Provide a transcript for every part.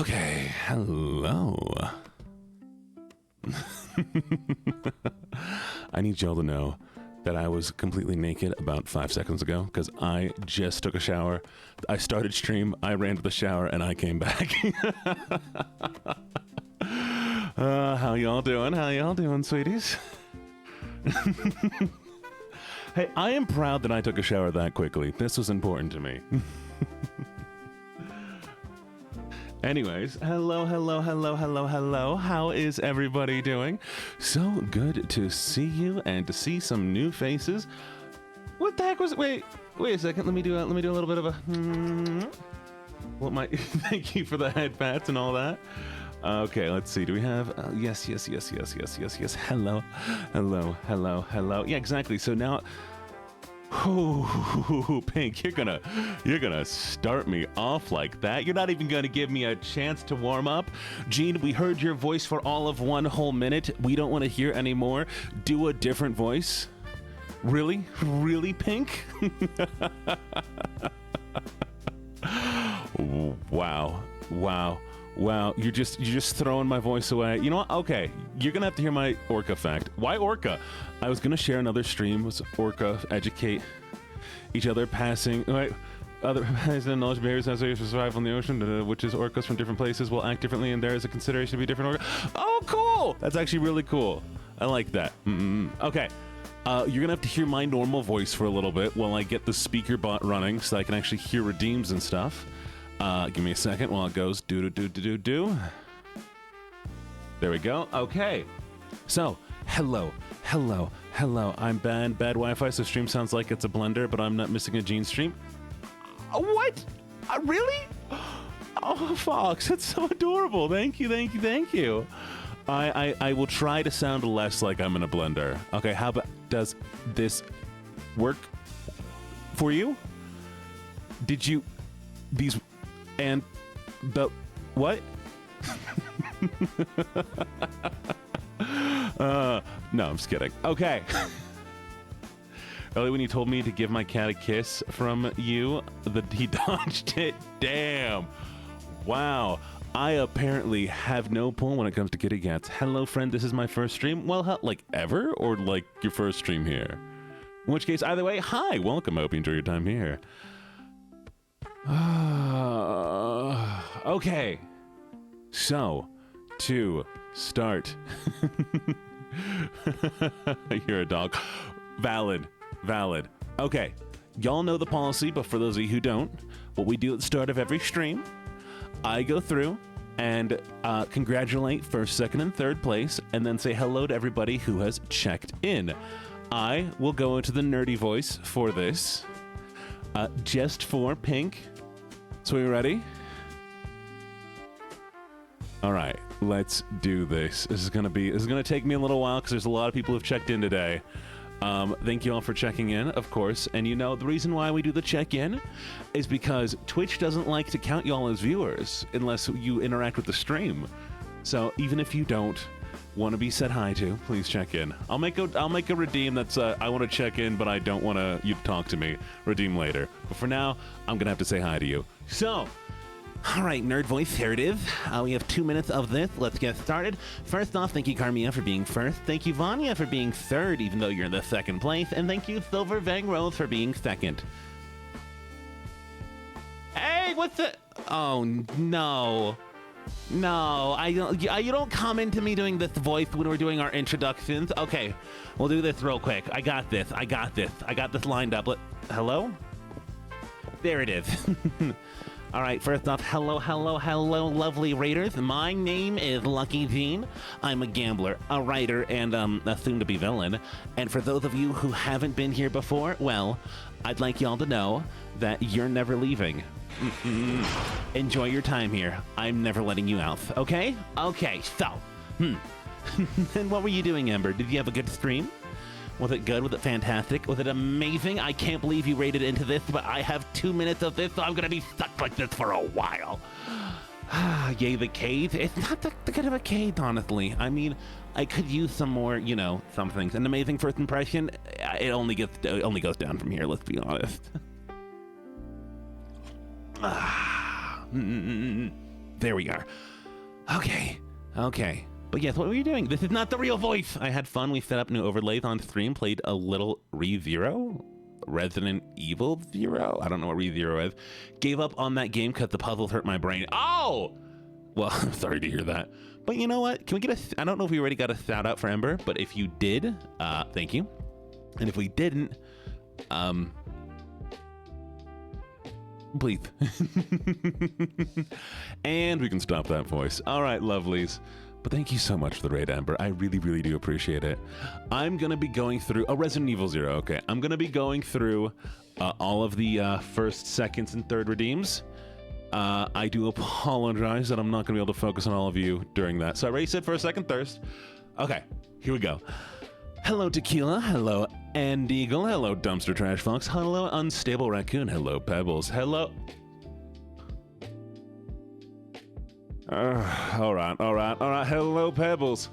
Okay, hello. I need y'all to know that I was completely naked about 5 seconds ago because I just took a shower. I started stream, I ran to the shower, and I came back. How y'all doing? How y'all doing, sweeties? Hey, I am proud that I took a shower that quickly. This was important to me. Anyways, hello. How is everybody doing? So good to see you and to see some new faces. What the heck was it? Wait a second. Let me do a little bit of a. What my? Thank you for the head pats and all that. Okay, let's see. Do we have? Yes. Hello. Yeah, exactly. So now. Oh, Pink, you're gonna start me off like that. You're not even gonna give me a chance to warm up. Gene, we heard your voice for all of 1 whole minute. We don't want to hear any more. Do a different voice. Really, Pink? Wow, you're just throwing my voice away. You know what? Okay, you're gonna have to hear my orca fact. Why orca? I was gonna share another stream with orca, educate each other, passing other knowledge behaviors necessary to survive on the ocean, which is orcas from different places will act differently, and there is a consideration to be different orca. Oh, cool! That's actually really cool. I like that. Okay. You're gonna have to hear my normal voice for a little bit while I get the speaker bot running so I can actually hear redeems and stuff. Give me a second while it goes do. There we go. Okay. So, hello. I'm bad Wi-Fi, so stream sounds like it's a blender, but I'm not missing a Gene stream. What? Really? Oh, Fox, that's so adorable. Thank you. I will try to sound less like I'm in a blender. Okay, how about, does this work for you? Did you, these, and the, what? No, I'm just kidding. Okay. Earlier when you told me to give my cat a kiss from you, he dodged it. Damn. Wow. I apparently have no pull when it comes to kitty cats. Hello, friend. This is my first stream. Well, like ever, or like your first stream here? In which case, either way, hi, welcome. I hope you enjoy your time here. Okay. So, to start. You're a dog. Valid. Okay. Y'all know the policy, but for those of you who don't, what we do at the start of every stream, I go through and congratulate first, second, and third place, and then say hello to everybody who has checked in. I will go into the nerdy voice for this, just for Pink. So we ready? All right, let's do this. This is gonna take me a little while because there's a lot of people who've checked in today. Thank you all for checking in, of course. And you know, the reason why we do the check-in is because Twitch doesn't like to count y'all as viewers unless you interact with the stream. So even if you don't want to be said hi to, please check in. I'll make a redeem that's I want to check in, but I don't want you to talk to me. Redeem later. But for now, I'm gonna have to say hi to you. So. All right, Nerd Voice, here it is. We have 2 minutes of this. Let's get started. First off, thank you, Carmia, for being first. Thank you, Vanya, for being third, even though you're in the second place. And thank you, Silver Vang Rose, for being second. Hey, what's the... Oh, no. No, you don't come into me doing this voice when we're doing our introductions. Okay, we'll do this real quick. I got this lined up. Hello? There it is. All right, first off, hello, lovely raiders. My name is LuckyJene. I'm a gambler, a writer, and a soon-to-be villain. And for those of you who haven't been here before, well, I'd like y'all to know that you're never leaving. Enjoy your time here. I'm never letting you out, okay? Okay, so, And what were you doing, Ember? Did you have a good stream? Was it good? Was it fantastic? Was it amazing? I can't believe you raided into this, but I have 2 minutes of this, so I'm gonna be stuck like this for a while. Yay, the cave. It's not that good of a cave, honestly. I mean, I could use some more, you know, some things. An amazing first impression, it only goes down from here, let's be honest. There we are. Okay. But yes, what were you doing? This is not the real voice. I had fun. We set up new overlays on stream, played a little ReZero. Resident Evil Zero? I don't know what ReZero is. Gave up on that game because the puzzles hurt my brain. Oh! Well, I'm sorry to hear that. But you know what? Can we get I don't know if we already got a shout out for Ember, but if you did, thank you. And if we didn't, please. And we can stop that voice. All right, lovelies. But thank you so much for the raid, Amber. I really, really do appreciate it. I'm going to be going through... Oh, Resident Evil Zero. Okay. I'm going to be going through all of the first, seconds, and third redeems. I do apologize that I'm not going to be able to focus on all of you during that. So I already said first, second, thirst. Okay. Here we go. Hello, Tequila. Hello, Andeagle. Hello, Dumpster Trash Fox. Hello, Unstable Raccoon. Hello, Pebbles. Hello... all right. Hello, Pebbles.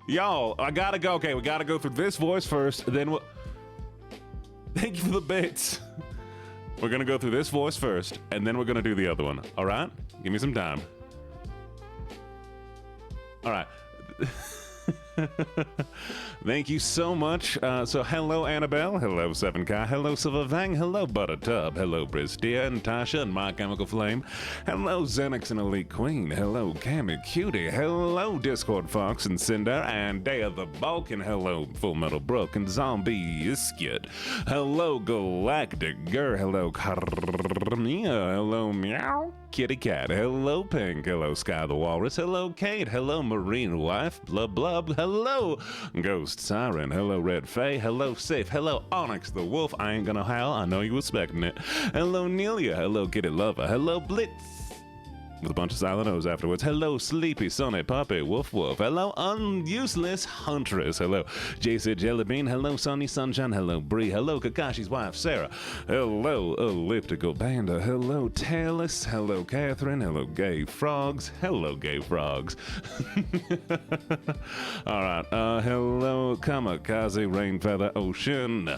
Y'all, I gotta go. Okay, we gotta go through this voice first, then we'll... Thank you for the bits. We're gonna go through this voice first, and then we're gonna do the other one. All right? Give me some time. All right. Thank you so much. So hello, Annabelle. Hello, 7K. Hello, Silver Vang. Hello, Buttertub. Hello, Pristia and Tasha and My Chemical Flame. Hello, Xenix and Elite Queen. Hello, Cammy Cutie. Hello, Discord Fox and Cinder and Day of the Balkan. Hello, Full Metal Brook and Zombie Iskit. Hello, Galactic Gur. Hello, Carmia. Hello, Meow. Kitty Cat. Hello, Pink. Hello, Sky the Walrus. Hello, Kate. Hello, Marine Wife. Blub Blub. Hello, Ghost Siren. Hello, Red Faye. Hello, Safe. Hello, Onyx the Wolf. I ain't gonna howl. I know you expecting it. Hello, Nelia. Hello, Kitty Lover. Hello, Blitz. With a bunch of silent O's afterwards. Hello, Sleepy Sonny Puppy. Woof Woof. Hello, Useless Huntress. Hello, JC Jellybean. Hello, Sunny Sunshine. Hello, Bree. Hello, Kakashi's wife, Sarah. Hello, Elliptical Panda. Hello, Talus. Hello, Catherine. Hello, Gay Frogs. Hello, Gay Frogs. All right. Hello, Kamikaze Rainfeather Ocean.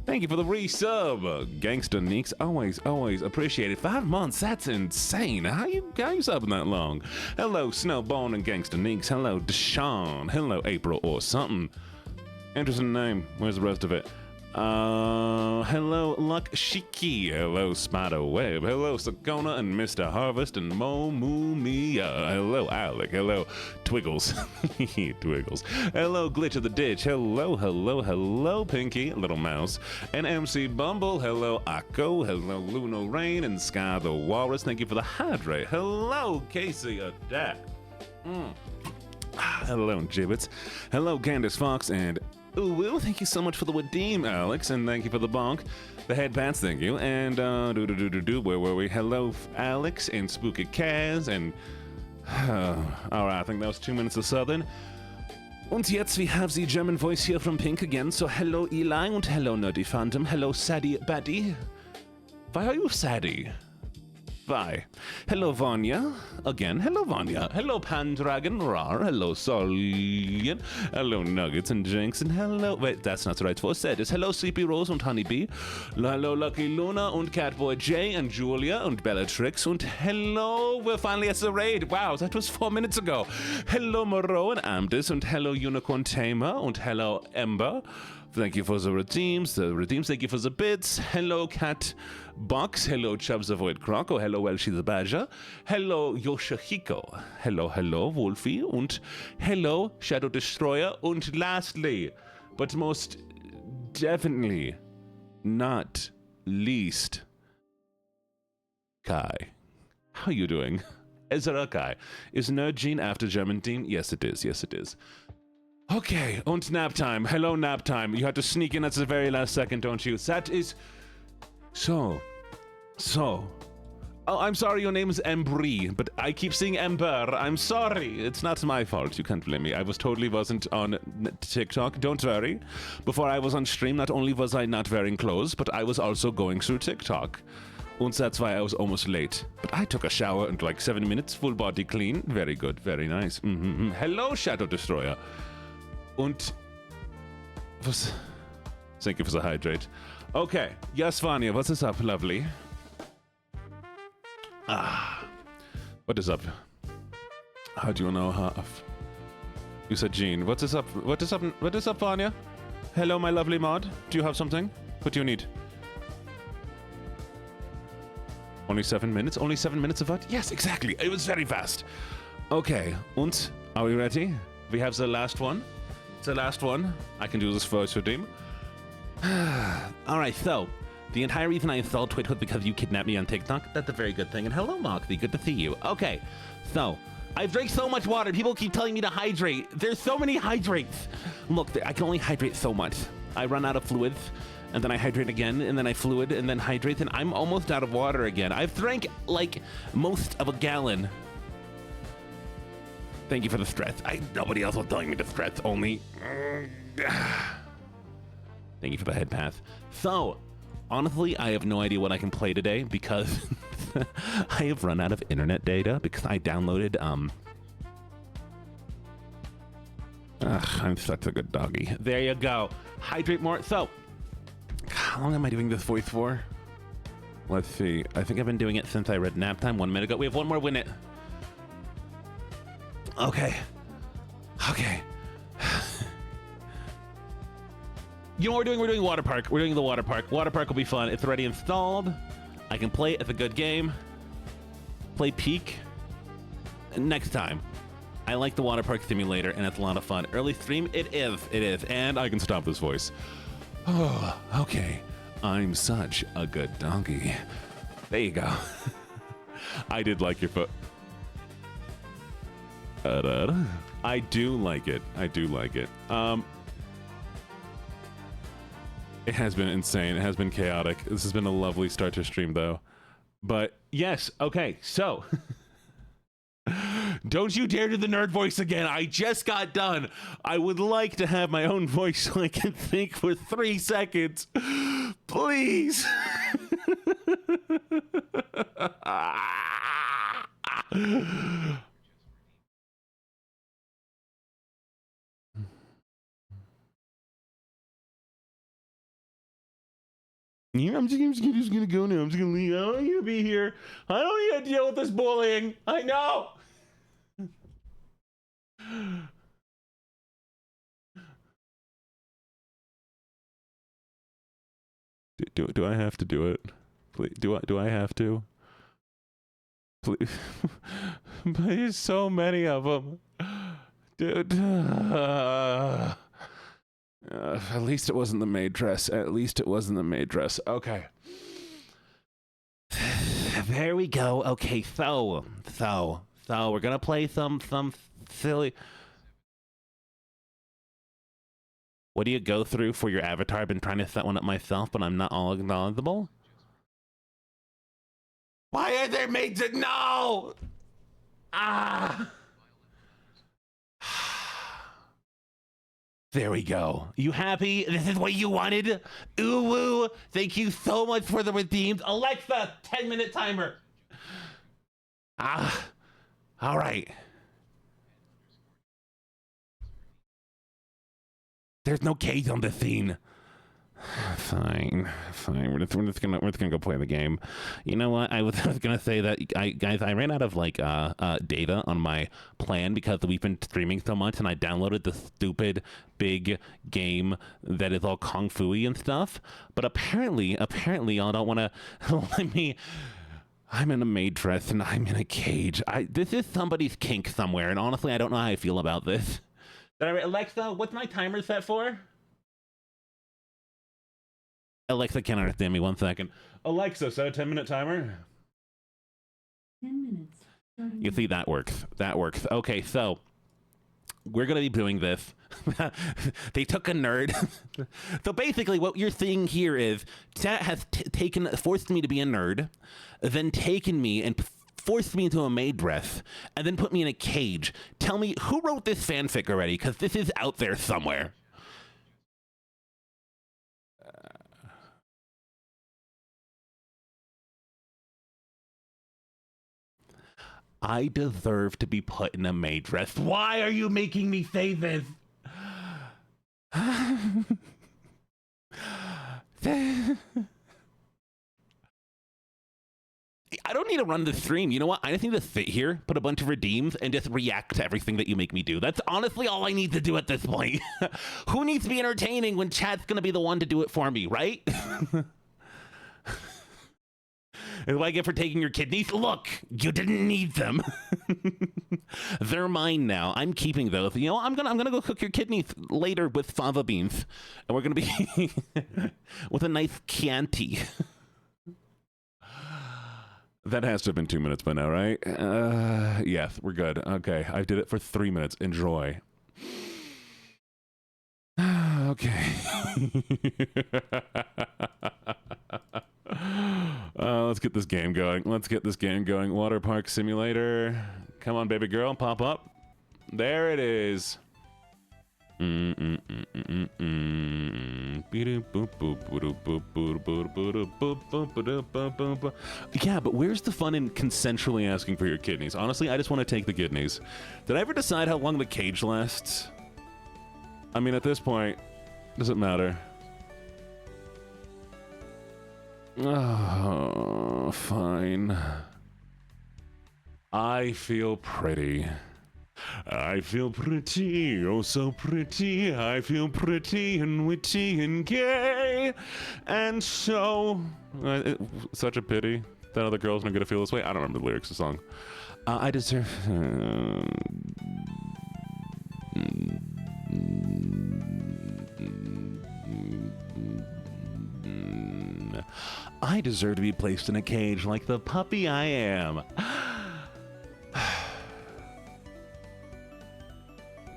Thank you for the resub, Gangster Neeks. Always appreciate it. 5 months, that's insane. How you subbing that long? Hello, Snowbone and Gangster Neeks. Hello, Deshaun. Hello, April or something. Interesting name. Where's the rest of it? Hello, Luck Shiki. Hello, Spider Web. Hello, Sakona and Mr. Harvest and Mo Moo Mia. Hello, Alec. Hello, Twiggles. Twiggles. Hello, Glitch of the Ditch. Hello, Pinky, Little Mouse. And MC Bumble. Hello, Akko. Hello, Luno Rain and Sky the Walrus. Thank you for the hydrate. Hello, Casey Adapt. Hello, Gibbets. Hello, Candace Fox and Ooh, Will, thank you so much for the redeem, Alex, and thank you for the bonk. The head pants, thank you. And, where were we? Hello, Alex, and Spooky Kaz, and... Alright, I think that was 2 minutes of Southern. Und jetzt, we have the German voice here from Pink again, so hello, Eli, and hello, Nerdy Phantom. Hello, Sadie Batty. Why are you Sadie? Why? Hello, Vanya. Again, hello, Vanya. Hello, Pandragon Rar. Hello, Solian. Hello, Nuggets and Jinx. And hello... Wait, that's not the right voice. That is hello, Sleepy Rose and Honeybee. Hello, Lucky Luna and Catboy J and Julia and Bellatrix. And hello, we're finally at the raid. Wow, that was 4 minutes ago. Hello, Moreau and Amdis. And hello, Unicorn Tamer. And hello, Ember. Thank you for the redeems. Thank you for the bits. Hello, Cat Box. Hello, Chubbs Avoid Croco. Hello, Welshie the Badger. Hello, Yoshihiko. Hello, Wolfie. And hello, Shadow Destroyer. And lastly, but most definitely not least, Kai. How you doing? Ezra Kai. Is Nerd Gene after German team? Yes, it is. Okay, und nap time. Hello, nap time. You had to sneak in at the very last second, don't you? That is... So... Oh, I'm sorry, your name is Embry, but I keep seeing Ember. I'm sorry. It's not my fault. You can't blame me. I wasn't on TikTok. Don't worry. Before I was on stream, not only was I not wearing clothes, but I was also going through TikTok. And that's why I was almost late. But I took a shower in like 7 minutes, full body clean. Very good, very nice. Hello, Shadow Destroyer. Und was? Thank you for the hydrate. Okay, yes, Vanya, what is up, lovely? What is up? How do you know how? You said Jean. What is up? What is up? What is up, Vanya? Hello, my lovely mod. Do you have something? What do you need? Only 7 minutes? Only 7 minutes of what? Yes, exactly. It was very fast. Okay. Und? Are we ready? We have the last one. The last one. I can do this voice for them. Alright, so the entire reason I installed Twitch was because you kidnapped me on TikTok. That's a very good thing. And hello, Moxie. Good to see you. Okay, so I've drank so much water. People keep telling me to hydrate. There's so many hydrates. Look, I can only hydrate so much. I run out of fluids, and then I hydrate again, and then I fluid, and then hydrate, and I'm almost out of water again. I've drank like most of a gallon. Thank you for the stress. Nobody else was telling me to stress, only. Thank you for the head pass. So, honestly, I have no idea what I can play today because I have run out of internet data because I downloaded, I'm such a good doggy. There you go. Hydrate more. So, how long am I doing this voice for? Let's see. I think I've been doing it since I read nap time 1 minute ago. We have one more minute. Okay. Okay. You know what we're doing? We're doing Waterpark. We're doing the Waterpark. Waterpark will be fun. It's already installed. I can play it. It's a good game. Play Peak next time. I like the Waterpark simulator, and it's a lot of fun. Early stream? It is. It is. And I can stop this voice. Oh, okay. I'm such a good donkey. There you go. I did like your foot. I do like it. I do like it. It has been insane. It has been chaotic. This has been a lovely start to stream, though. But yes, okay, so don't you dare do the nerd voice again. I just got done. I would like to have my own voice so I can think for 3 seconds. Please. Yeah, I'm just gonna go now. I'm just gonna leave. I don't need to be here. I don't need to deal with this bullying. I know. Do I have to do it? Please, do I have to? Please. But there's so many of them. Dude. At least it wasn't the maid dress. At least it wasn't the maid dress. Okay. There we go. Okay, so we're gonna play some silly. What do you go through for your avatar? I've been trying to set one up myself, but I'm not all acknowledgeable. Why are there maids? No! Ah! There we go. You happy? This is what you wanted? Ooh, woo. Thank you so much for the redeemed. Alexa, 10-minute timer. Ah, all right. There's no cage on the scene. Fine. We're just gonna go play the game. You know what? I was gonna say that, guys, I ran out of data on my plan because we've been streaming so much, and I downloaded the stupid big game that is all kung fu-y and stuff. But apparently, y'all don't want to let me. I'm in a maid dress and I'm in a cage. This is somebody's kink somewhere, and honestly, I don't know how I feel about this. All right, Alexa, what's my timer set for? Alexa can't understand me. 1 second. Alexa, set a 10-minute timer. 10 minutes. You see, that works. That works. Okay, so we're going to be doing this. They took a nerd. So basically what you're seeing here is chat has forced me to be a nerd, then taken me and forced me into a maid dress, and then put me in a cage. Tell me, who wrote this fanfic already? Because this is out there somewhere. I deserve to be put in a maid dress. Why are you making me say this? I don't need to run the stream. You know what? I just need to sit here, put a bunch of redeems, and just react to everything that you make me do. That's honestly all I need to do at this point. Who needs to be entertaining when chat's going to be the one to do it for me, right? What do I get for taking your kidneys? Look, you didn't need them. They're mine now. I'm keeping those. You know, I'm gonna go cook your kidneys later with fava beans, and we're gonna be with a nice Chianti. That has to have been 2 minutes by now, right? Yes, we're good. Okay, I did it for 3 minutes. Enjoy. Okay. Let's get this game going. Waterpark Simulator. Come on, baby girl. Pop up. There it is. Yeah, but where's the fun in consensually asking for your kidneys? Honestly, I just want to take the kidneys. Did I ever decide how long the cage lasts? I mean, at this point, does it matter? Oh, fine. I feel pretty. I feel pretty, oh so pretty. I feel pretty and witty and gay. And so, such a pity that other girls aren't gonna feel this way. I don't remember the lyrics of the song. I deserve. I deserve to be placed in a cage like the puppy I am.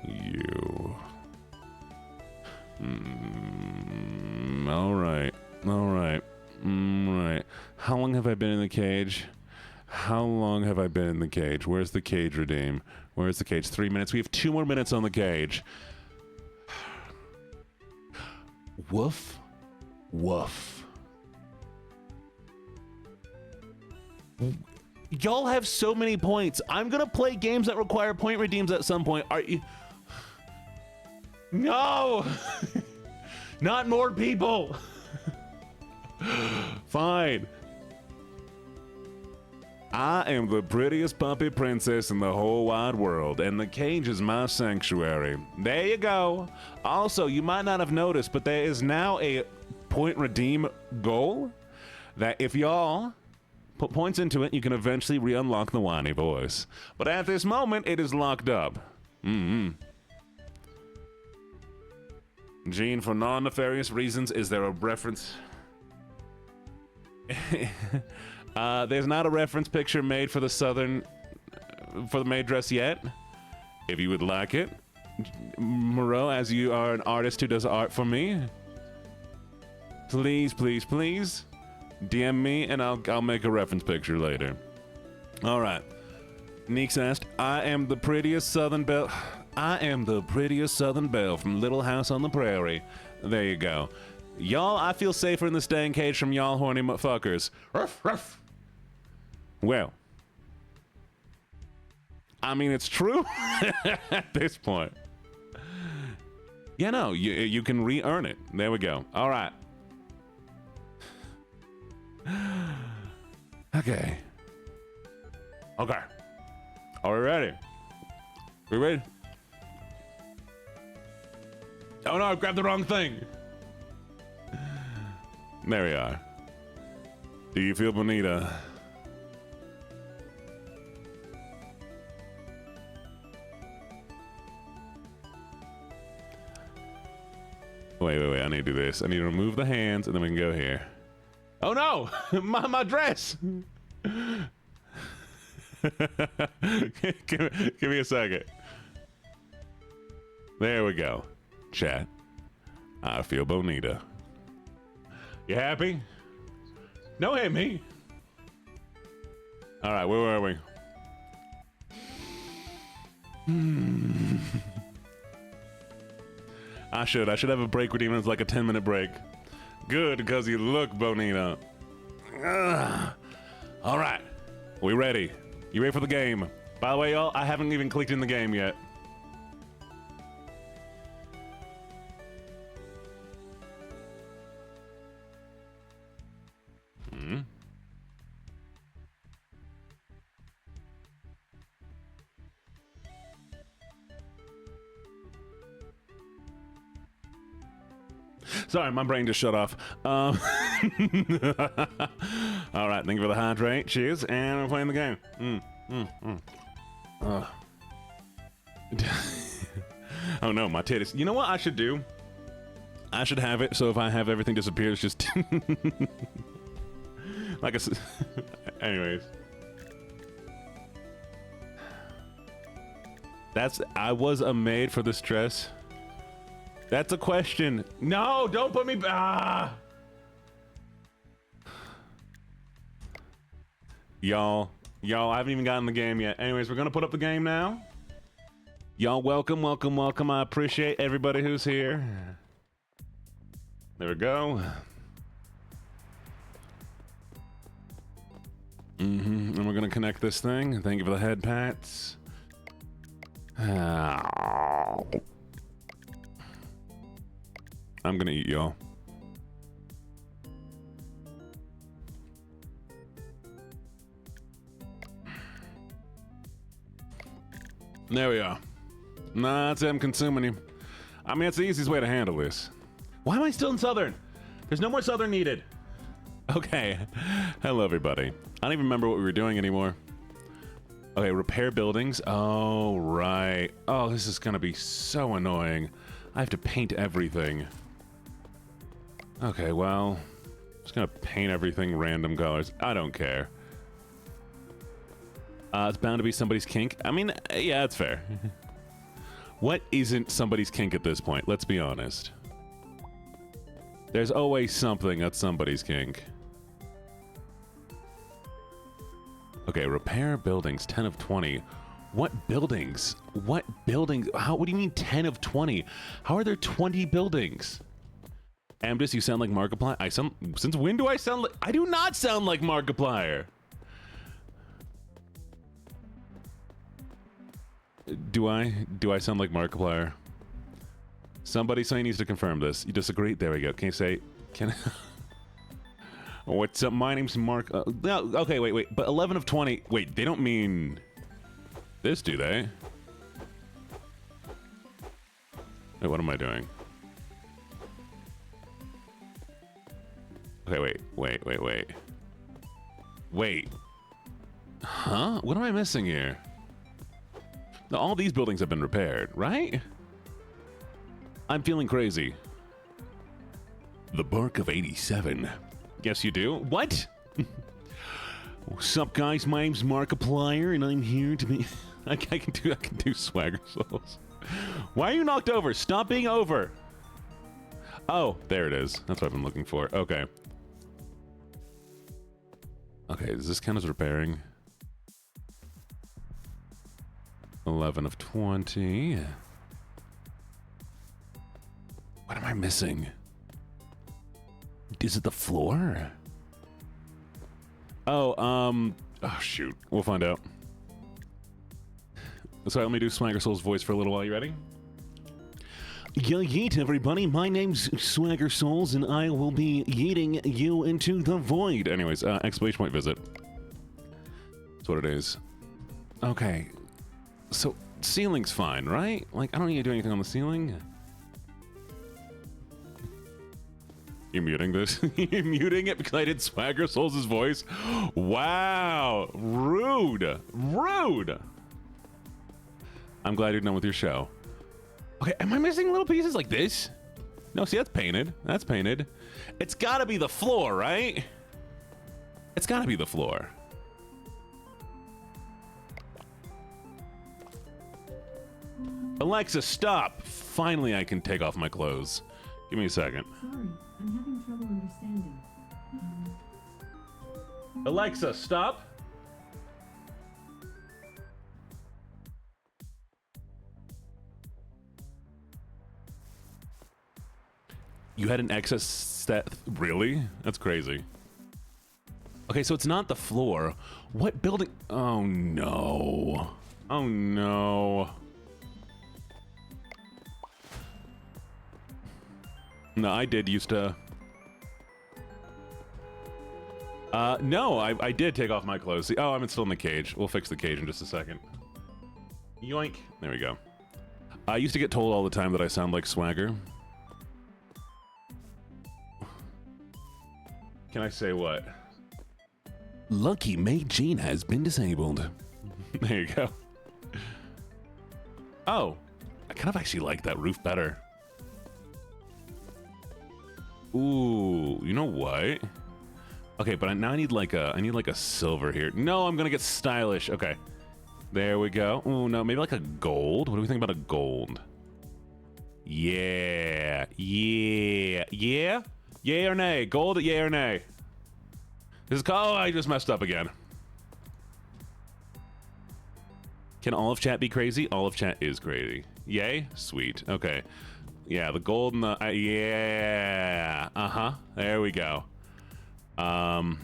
You. All right. Right. How long have I been in the cage? Where's the cage redeem? Where's the cage? 3 minutes. We have 2 more minutes on the cage. Woof. Y'all have so many points. I'm gonna play games that require point redeems at some point. Are you? No! Not more people! Fine. I am the prettiest puppy princess in the whole wide world, and the cage is my sanctuary. There you go. Also, you might not have noticed, but there is now a point redeem goal that if y'all put points into it, you can eventually re-unlock the whiny voice. But at this moment, it is locked up. Gene, for non-nefarious reasons, is there a reference? There's not a reference picture made for the maid dress yet. If you would like it, Moreau, as you are an artist who does art for me, please DM me and I'll make a reference picture later. All right. Neeks asked, I am the prettiest Southern belle from Little House on the Prairie. There you go. Y'all, I feel safer in the staying cage from y'all horny motherfuckers. Ruff, ruff. Well, I mean, it's true at this point. Yeah, no, you can re-earn it. There we go. All right. Okay. Are we ready? We ready? Oh no, I grabbed the wrong thing. There we are. Do you feel bonita? Wait, I need to do this. I need to remove the hands and then we can go here. Oh no! my dress! give me a second. There we go. Chat. I feel bonita. You happy? No, hit me. All right, where were we? I should have a break redeem. It's like a 10-minute break. Good, because you look bonita. All right, we ready? You ready for the game? By the way, y'all, I haven't even clicked in the game yet. Sorry, my brain just shut off. All right, thank you for the hydrate. Cheers, and we're playing the game. Oh no, my titties. You know what I should do? I should have it so if I have everything disappear, it's just like anyways. I was a maid for the stress. That's a question. No, don't put me Y'all, I haven't even gotten the game yet. Anyways, we're gonna put up the game now. Y'all, welcome. I appreciate everybody who's here. There we go. And we're gonna connect this thing. Thank you for the head pats. I'm gonna eat y'all. There we are. Nah, that's him consuming him. I mean, it's the easiest way to handle this. Why am I still in Southern? There's no more Southern needed. Okay. Hello, everybody. I don't even remember what we were doing anymore. Okay, repair buildings. Oh, right. Oh, this is gonna be so annoying. I have to paint everything. Okay, well, I'm just gonna paint everything random colors. I don't care. It's bound to be somebody's kink. I mean, yeah, that's fair. What isn't somebody's kink at this point? Let's be honest. There's always something that's somebody's kink. Okay, repair buildings, 10 of 20. What buildings? What buildings? What do you mean 10 of 20? How are there 20 buildings? Amdis, you sound like Markiplier. Since when do I sound like... I do not sound like Markiplier. Do I sound like Markiplier? Somebody needs to confirm this. You disagree? There we go. Can you say... What's up? My name's Mark... no, okay, wait. But 11 of 20... Wait, they don't mean... this, do they? Wait, what am I doing? Okay, wait. Huh? What am I missing here? Now, all these buildings have been repaired, right? I'm feeling crazy. The Bark of 87. Yes, you do? What? What's up, guys? My name's Markiplier, and I'm here to be... I can do Swagger Souls. Why are you knocked over? Stop being over. Oh, there it is. That's what I've been looking for. Okay. Okay, does this count as repairing? 11 of 20. What am I missing? Is it the floor? Oh, shoot. We'll find out. So let me do Swagger Soul's voice for a little while. You ready? Yeet, everybody. My name's Swagger Souls, and I will be yeeting you into the void. Anyways, exclamation point visit. That's what it is. Okay. So, ceiling's fine, right? Like, I don't need to do anything on the ceiling. You're muting this? You're muting it because I did Swagger Souls' voice? Wow. Rude. Rude. I'm glad you're done with your show. Okay, am I missing little pieces like this? No, see, that's painted. That's painted. It's gotta be the floor, right? It's gotta be the floor. Alexa, stop. Finally, I can take off my clothes. Give me a second. Sorry, I'm having trouble understanding. Alexa, stop. You had an excess stat. Really? That's crazy. Okay, so it's not the floor. What building? Oh no. Oh no. No, I did used to. No, I did take off my clothes. See, oh, I'm still in the cage. We'll fix the cage in just a second. Yoink. There we go. I used to get told all the time that I sound like Swagger. Can I say what? LuckyJene has been disabled. There you go. Oh, I kind of actually like that roof better. Ooh, you know what? Okay, but now I need like a silver here. No, I'm gonna get stylish. Okay, there we go. Ooh, no, maybe like a gold. What do we think about a gold? Yeah, yeah, yeah. Yay or nay? Gold, yay or nay? This is called. Oh, I just messed up again. Can all of chat be crazy? All of chat is crazy. Yay? Sweet. Okay. Yeah, the gold and the... yeah. Uh-huh. There we go. God,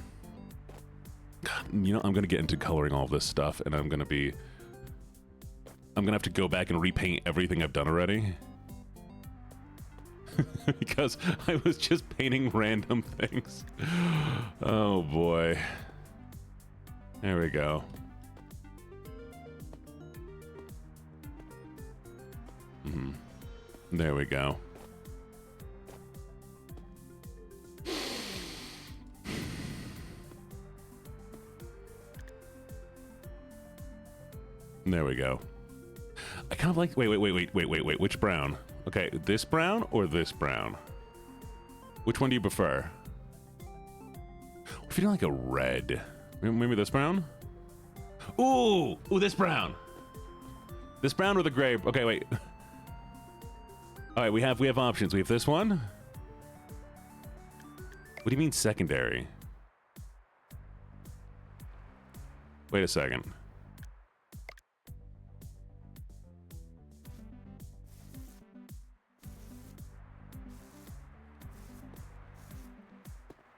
you know, I'm going to get into coloring all of this stuff, and I'm going to have to go back and repaint everything I've done already. Because I was just painting random things. Oh, boy. There we go. There we go. There we go. I kind of like... Wait. Which brown? Okay, this brown or this brown? Which one do you prefer? I'm feeling like a red. Maybe this brown? Ooh, this brown. This brown or the gray? Okay, wait. All right, we have options. We have this one. What do you mean secondary? Wait a second.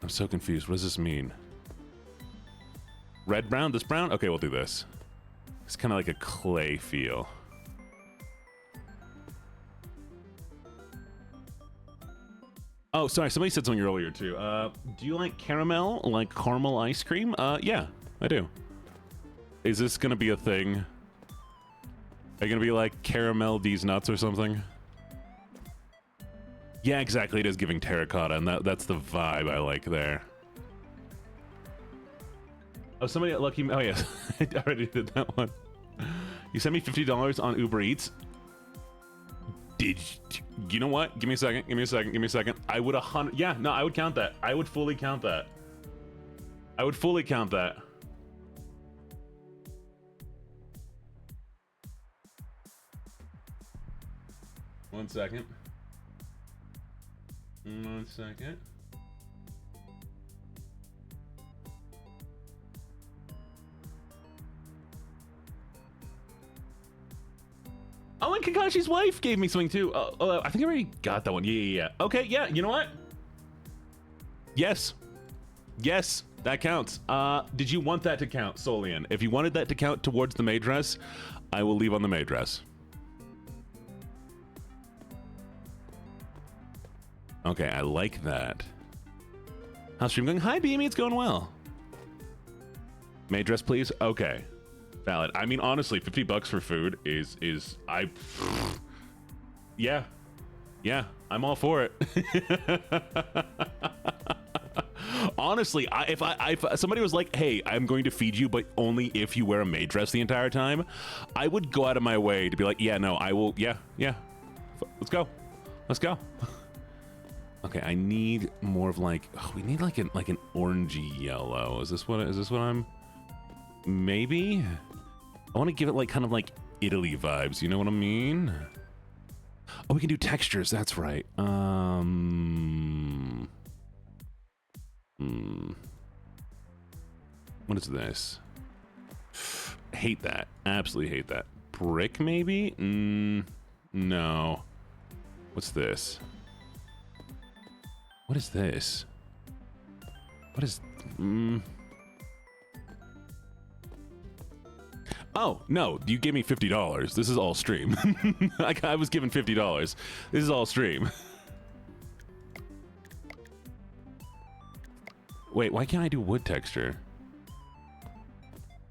I'm so confused. What does this mean? Red, brown, this brown? Okay, we'll do this. It's kind of like a clay feel. Oh, sorry. Somebody said something earlier, too. Do you like caramel, like caramel ice cream? Yeah, I do. Is this going to be a thing? Are you going to be like caramel these nuts or something? Yeah, exactly. It is giving terracotta, and that's the vibe I like there. Oh, somebody at Lucky... Oh, yes. I already did that one. You sent me $50 on Uber Eats. You know what? Give me a second. I would 100... Yeah, no, I would count that. I would fully count that. One second. Oh, and Kakashi's wife gave me something too. I think I already got that one. Yeah. Okay, yeah, you know what? Yes, that counts. Did you want that to count, Solian? If you wanted that to count towards the maid dress, I will leave on the maid dress. Okay, I like that. How's stream going? Hi, Beamy, it's going well. Maid dress, please. Okay. Valid. I mean, honestly, $50 for food is yeah, I'm all for it. Honestly, if somebody was like, "Hey, I'm going to feed you, but only if you wear a maid dress the entire time," I would go out of my way to be like, "Yeah, no, I will. Yeah, let's go." Okay, I need more of like, we need like an orangey yellow. Is this what I'm? Maybe. I want to give it like kind of like Italy vibes. You know what I mean? Oh, we can do textures. That's right. What is this? Hate that. Absolutely hate that. Brick, maybe? No. What's this? What is this? What is... Oh, no, you gave me $50. This is all stream. I was given $50. This is all stream. Wait, why can't I do wood texture?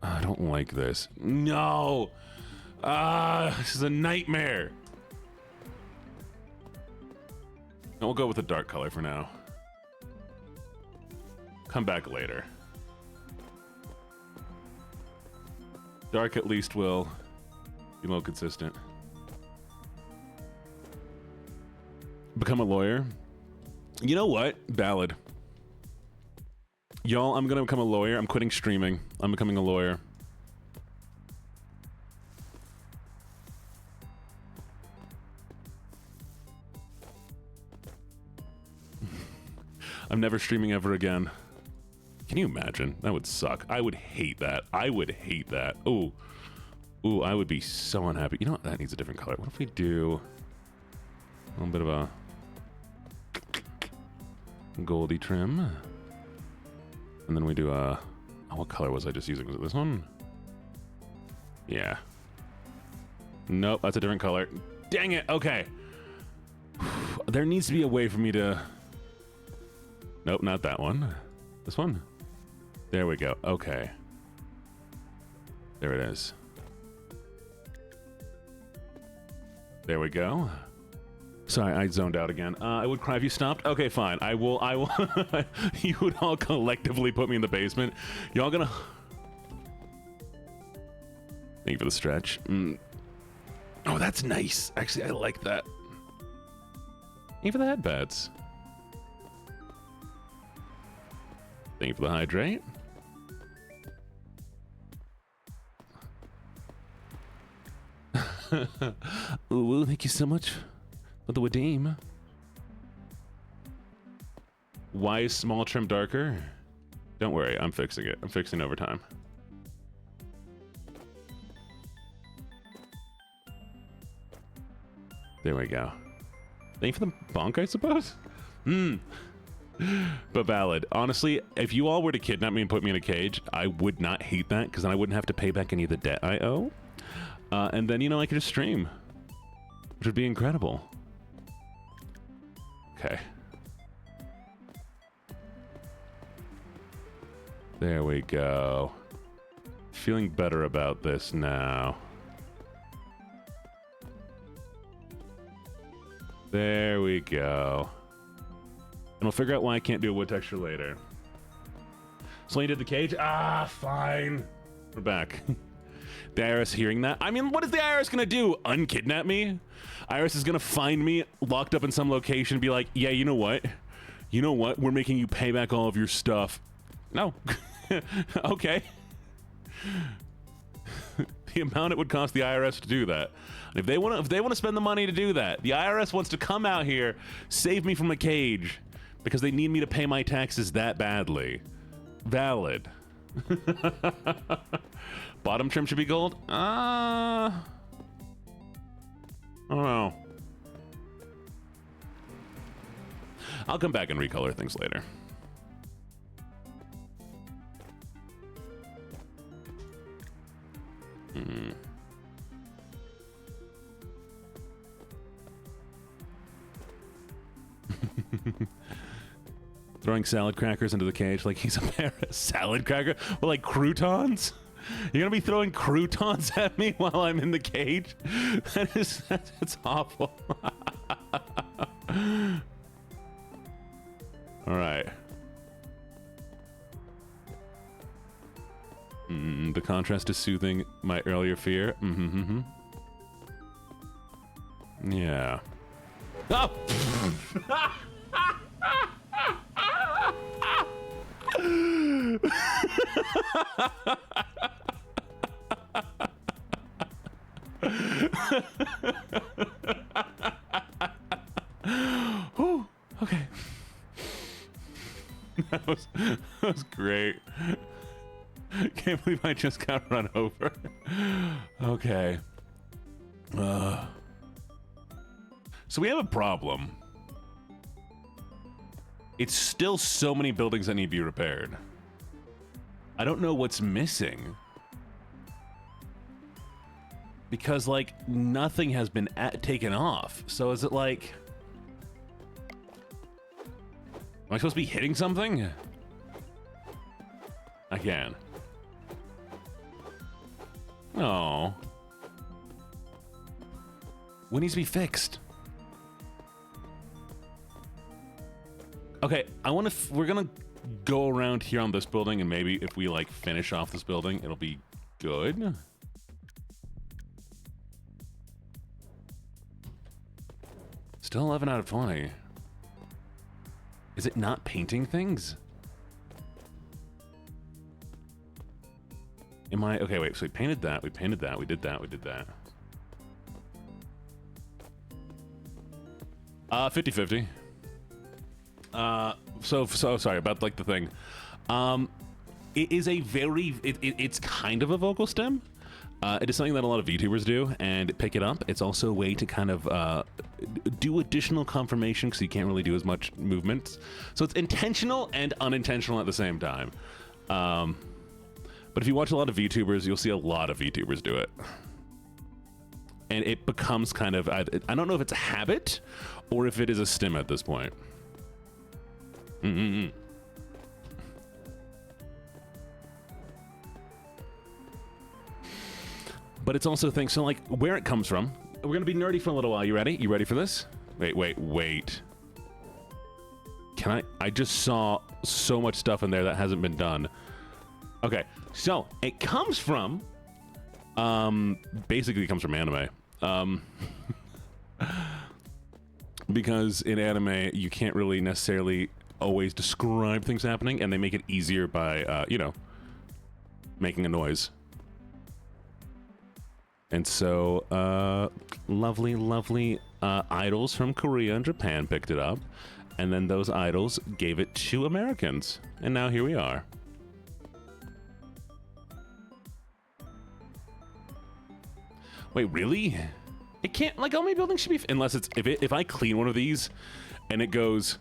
I don't like this. No! This is a nightmare. We'll go with a dark color for now. come back later. Dark at least will be more consistent. Become a lawyer? You know what? Valid. Y'all, I'm gonna become a lawyer. I'm quitting streaming. I'm becoming a lawyer. I'm never streaming ever again. Can you imagine? That would suck. I would hate that. I would hate that. Ooh. Ooh, I would be so unhappy. You know what? That needs a different color. What if we do a little bit of a goldy trim? And then we do a... Oh, what color was I just using? Was it this one? Yeah. Nope, that's a different color. Dang it! Okay. There needs to be a way for me to... Nope, not that one. This one? There we go. Okay. There it is. There we go. Sorry, I zoned out again. I would cry if you stopped. Okay, fine. I will. You would all collectively put me in the basement. Y'all gonna... Thank you for the stretch. Oh, that's nice. Actually, I like that. Thank you for the headpads. Thank you for the hydrate. Ooh, thank you so much for the redeem. Why is small trim darker? Don't worry, I'm fixing it. I'm fixing it over time. There we go. Thank you for the bonk, I suppose? But valid. Honestly, if you all were to kidnap me and put me in a cage, I would not hate that, because then I wouldn't have to pay back any of the debt I owe. And then, you know, I could just stream, which would be incredible. Okay. There we go. Feeling better about this now. There we go. And we'll figure out why I can't do a wood texture later. So you did the cage? Ah, fine. We're back. The IRS hearing that? I mean, what is the IRS gonna do? Unkidnap me? IRS is gonna find me locked up in some location and be like, yeah, you know what? You know what? We're making you pay back all of your stuff. No. Okay. The amount it would cost the IRS to do that. If they want to spend the money to do that, the IRS wants to come out here, save me from a cage, because they need me to pay my taxes that badly. Valid. Bottom trim should be gold? I don't know. I'll come back and recolor things later. Throwing salad crackers into the cage like he's a pair of salad cracker? Well, like croutons? You're gonna be throwing croutons at me while I'm in the cage? That's awful. All right. The contrast is soothing my earlier fear. Yeah. Oh! Whew, okay. That was great. Can't believe I just got run over. Okay. So we have a problem. It's still so many buildings that need to be repaired. I don't know what's missing. Because, like, nothing has been taken off. So is it like... Am I supposed to be hitting something? I can. Oh. What needs to be fixed? Okay, we're gonna go around here on this building, and maybe if we like finish off this building, it'll be good. Still 11 out of 20. Is it not painting things? Am I okay? Wait, so we painted that, we painted that, we did that, we did that. 50-50. So sorry about like the thing. It is a very it's kind of a vocal stem. It is something that a lot of VTubers do and pick it up. It's also a way to kind of do additional confirmation because you can't really do as much movement. So it's intentional and unintentional at the same time. But if you watch a lot of VTubers, you'll see a lot of VTubers do it. And it becomes kind of, I don't know if it's a habit or if it is a stim at this point. But it's also things, so like where it comes from. We're gonna be nerdy for a little while. You ready? You ready for this? Wait. Can I just saw so much stuff in there that hasn't been done. Okay, so it comes from, basically it comes from anime. Because in anime, you can't really necessarily always describe things happening, and they make it easier by, you know, making a noise. And so, lovely idols from Korea and Japan picked it up, and then those idols gave it to Americans, and now here we are. Wait, really? It can't, like, how many buildings should be, unless it's, if I clean one of these, and it goes,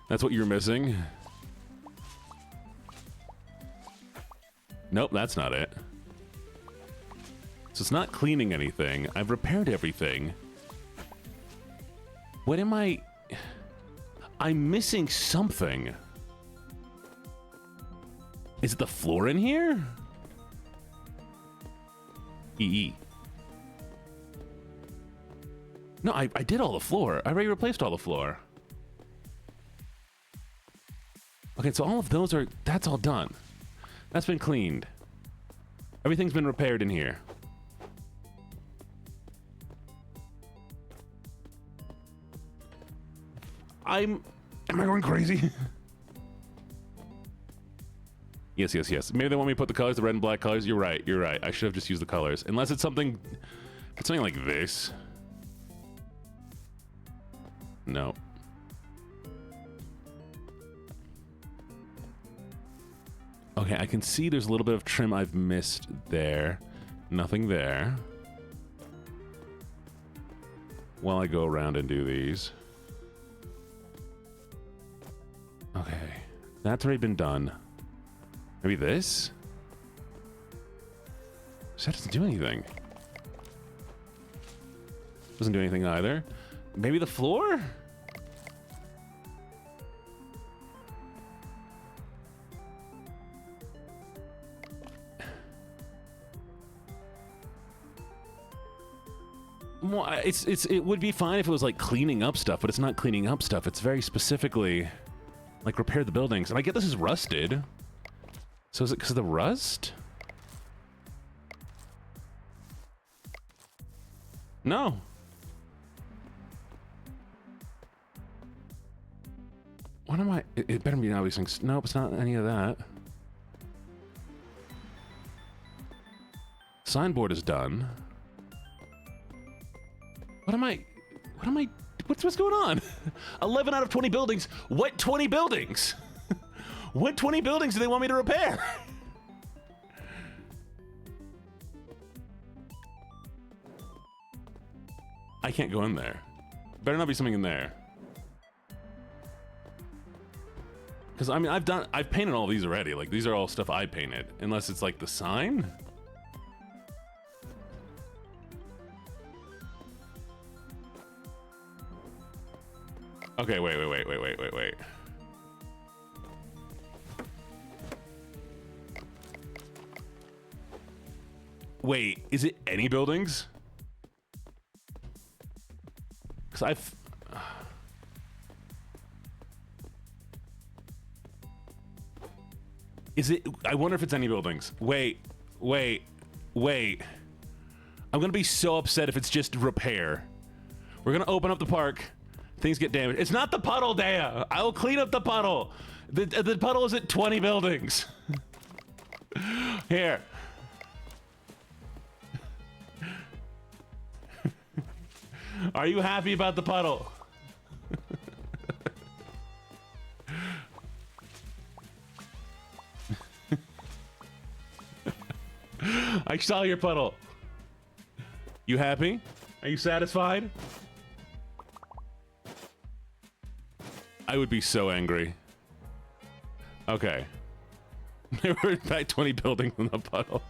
that's what you're missing. Nope, that's not it. So it's not cleaning anything. I've repaired everything. What am I... I'm missing something. Is it the floor in here? EE. No, I did all the floor. I already replaced all the floor. Okay, so all of those are... That's all done. That's been cleaned. Everything's been repaired in here. Am I going crazy? Yes. Maybe they want me to put the colors, the red and black colors. You're right. I should have just used the colors. Unless it's something like this. No. Okay, I can see there's a little bit of trim I've missed there. Nothing there. While I go around and do these. Okay, that's already been done. Maybe this? So that doesn't do anything. Doesn't do anything either. Maybe the floor? Well, it would be fine if it was like cleaning up stuff, but it's not cleaning up stuff. It's very specifically like repair the buildings. And I get this is rusted. So is it because of the rust? No. What am I? It better be all these things. Nope, it's not any of that. Signboard is done. What's going on? 11 out of 20 buildings. What 20 buildings? What 20 buildings do they want me to repair? I can't go in there. Better not be something in there. Because, I mean, I've painted all these already. Like, these are all stuff I painted. Unless it's, like, the sign? Okay, wait. Wait, is it any buildings? Because Is it? I wonder if it's any buildings. Wait. I'm gonna be so upset if it's just repair. We're gonna open up the park. Things get damaged. It's not the puddle, Dea. I will clean up the puddle. The puddle is at 20 buildings. Here. Are you happy about the puddle? I saw your puddle. You happy? Are you satisfied? I would be so angry. Okay. There were in fact 20 buildings in the puddle.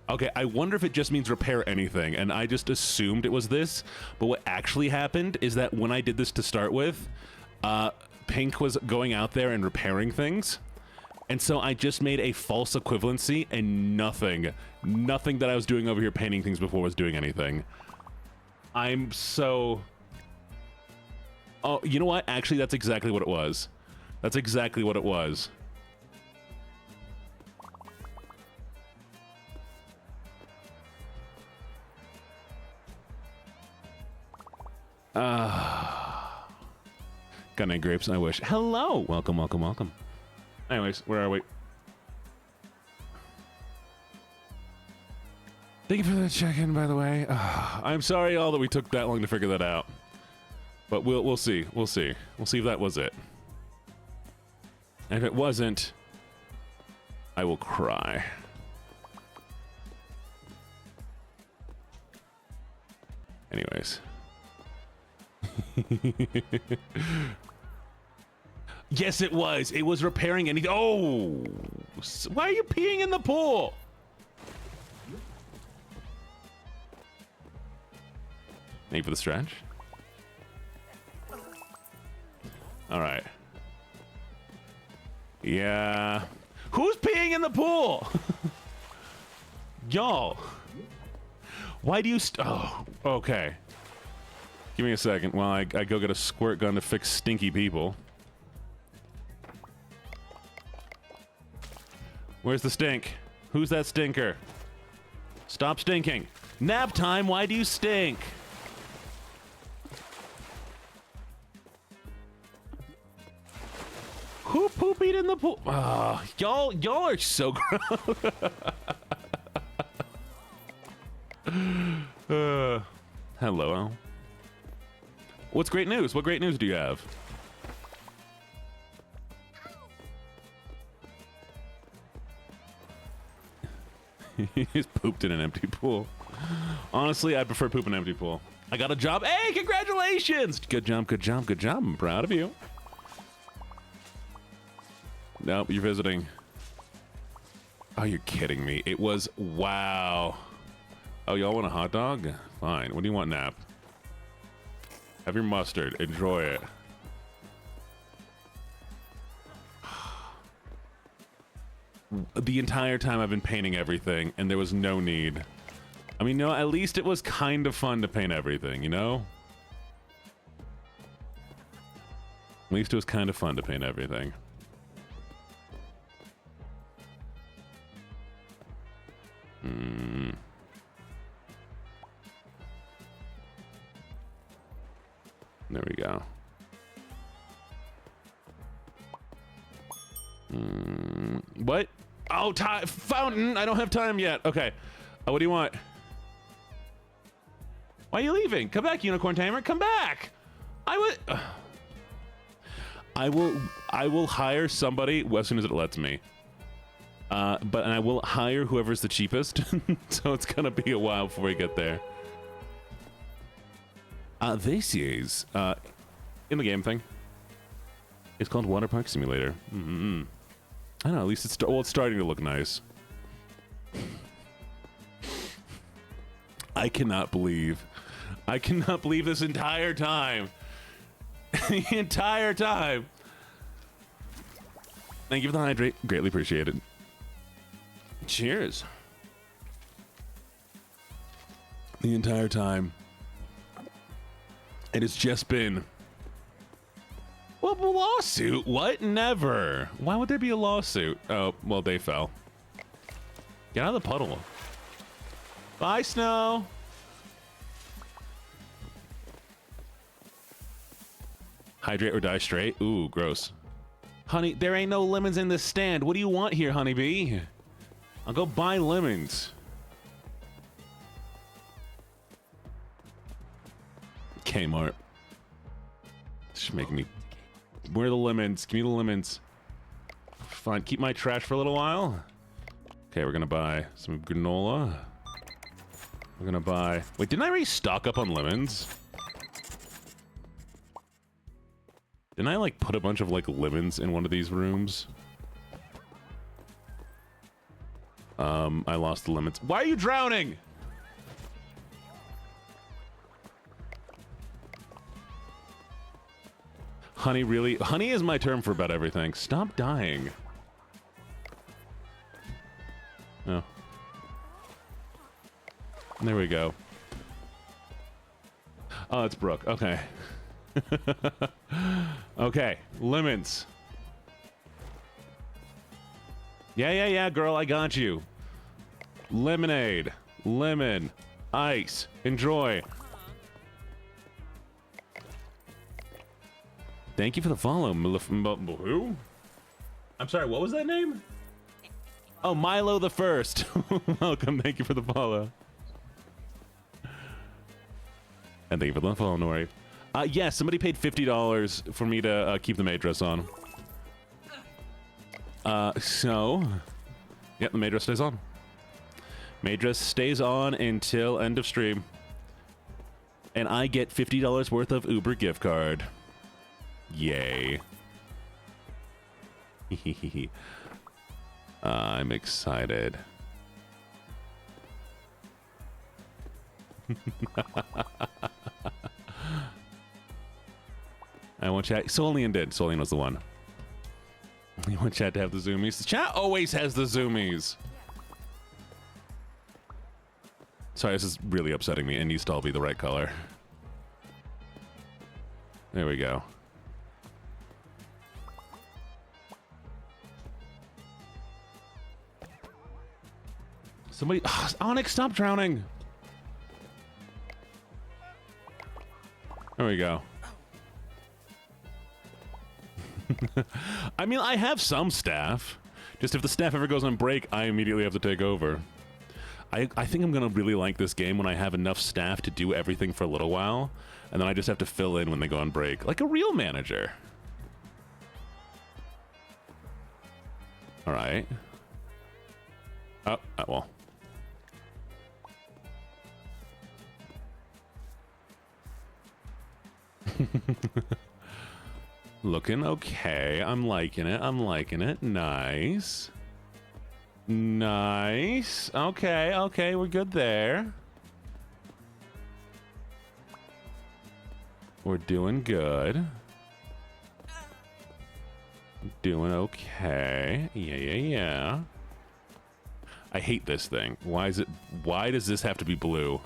Okay, I wonder if it just means repair anything, and I just assumed it was this, but what actually happened is that when I did this to start with, Pink was going out there and repairing things, and so I just made a false equivalency, and nothing that I was doing over here painting things before was doing anything. I'm so... Oh, you know what? Actually, that's exactly what it was. That's exactly what it was. Got any grapes? I wish. Hello! Welcome. Anyways, where are we? Thank you for the check-in, by the way. I'm sorry all that we took that long to figure that out. But we'll see. We'll see if that was it. And if it wasn't, I will cry. Anyways. Yes, it was. It was repairing anything. Oh! Why are you peeing in the pool? Thank you for the stretch. All right. Yeah. Who's peeing in the pool? Y'all. Why do you oh, okay. Give me a second while I go get a squirt gun to fix stinky people. Where's the stink? Who's that stinker? Stop stinking. Nap time, why do you stink? Who poopied in the pool? Y'all are so gross. Hello. What's great news? What great news do you have? He just pooped in an empty pool. Honestly, I prefer poop in an empty pool. I got a job. Hey, congratulations! Good job. I'm proud of you. Nope, you're visiting. Oh, you're kidding me. It was... Wow. Oh, y'all want a hot dog? Fine. What do you want, Nap? Have your mustard. Enjoy it. The entire time I've been painting everything, and there was no need. I mean, no, at least it was kind of fun to paint everything, you know? At least it was kind of fun to paint everything. There we go. What? Oh, fountain! I don't have time yet. Okay. What do you want? Why are you leaving? Come back, Unicorn Tamer. Come back! I will hire somebody as soon as it lets me. And I will hire whoever's the cheapest. So it's gonna be a while before we get there. This is in the game thing. It's called Waterpark Simulator. I don't know. At least it's starting to look nice. I cannot believe this entire time. The entire time. Thank you for the hydrate. Greatly appreciated. Cheers. The entire time. It has just been... Whoop, lawsuit? What? Never. Why would there be a lawsuit? Oh, well, they fell. Get out of the puddle. Bye, Snow. Hydrate or die straight? Ooh, gross. Honey, there ain't no lemons in this stand. What do you want here, honeybee? I'll go buy lemons. Kmart. Just making me... Where are the lemons? Give me the lemons. Fine, keep my trash for a little while. Okay, we're gonna buy some granola. We're gonna buy... Wait, didn't I already stock up on lemons? Didn't I, like, put a bunch of, like, lemons in one of these rooms? I lost the lemons. Why are you drowning? Honey, really? Honey is my term for about everything. Stop dying. Oh. There we go. Oh, it's Brooke. Okay. Okay. Lemons. Yeah, girl. I got you. Lemonade. Lemon. Ice. Enjoy. Thank you for the follow, who? I'm sorry, what was that name? Oh, Milo the First. Welcome, thank you for the follow. And thank you for the follow, Nori. Yeah, somebody paid $50 for me to keep the maid dress on. Yep, the maid dress stays on. Maid dress stays on until end of stream. And I get $50 worth of Uber gift card. Yay. I'm excited. I want chat. Solian did. Solian was the one. You want chat to have the zoomies? The chat always has the zoomies. Sorry, this is really upsetting me. It needs to all be the right color. There we go. Somebody... Onyx, stop drowning! There we go. I mean, I have some staff. Just if the staff ever goes on break, I immediately have to take over. I think I'm gonna really like this game when I have enough staff to do everything for a little while, and then I just have to fill in when they go on break. Like a real manager. Alright. Oh, well. Looking okay. I'm liking it. I'm liking it. Nice. Nice. Okay, we're good there. We're doing good. Doing okay. Yeah. I hate this thing. Why does this have to be blue?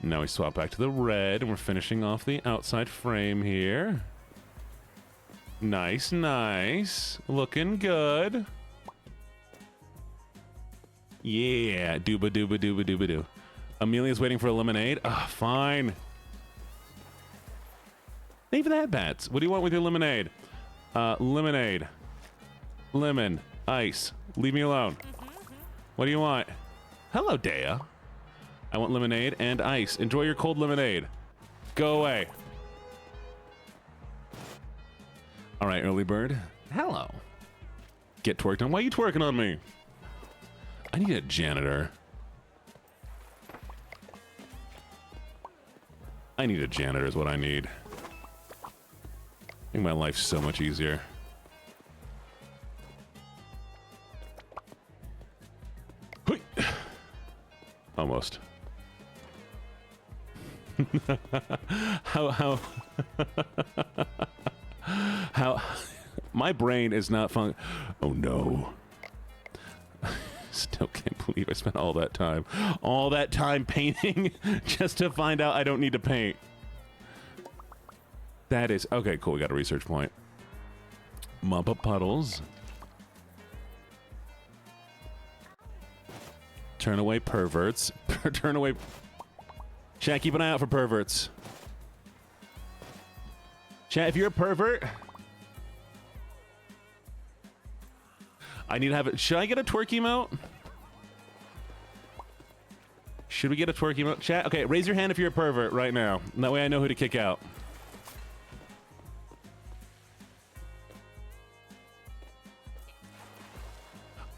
Now we swap back to the red, and we're finishing off the outside frame here. Nice. Looking good. Yeah. Dooba. Amelia's waiting for a lemonade. Ah, fine. Thank you for that, Bats. What do you want with your lemonade? Lemonade. Lemon. Ice. Leave me alone. What do you want? Hello, Dea. I want lemonade and ice. Enjoy your cold lemonade. Go away. All right, early bird. Hello. Get twerked on. Why are you twerking on me? I need a janitor. I need a janitor is what I need. Make my life so much easier. Hui. Almost. How my brain is not fun. Oh no. Still can't believe I spent all that time painting just to find out I don't need to paint. That is okay. Cool. We got a research point. Mop up puddles. Turn away perverts. Turn away. Chat, keep an eye out for perverts. Chat, if you're a pervert, I need to have it. Should I get a twerk emote? Should we get a twerk emote? Chat, okay, raise your hand if you're a pervert right now. That way I know who to kick out.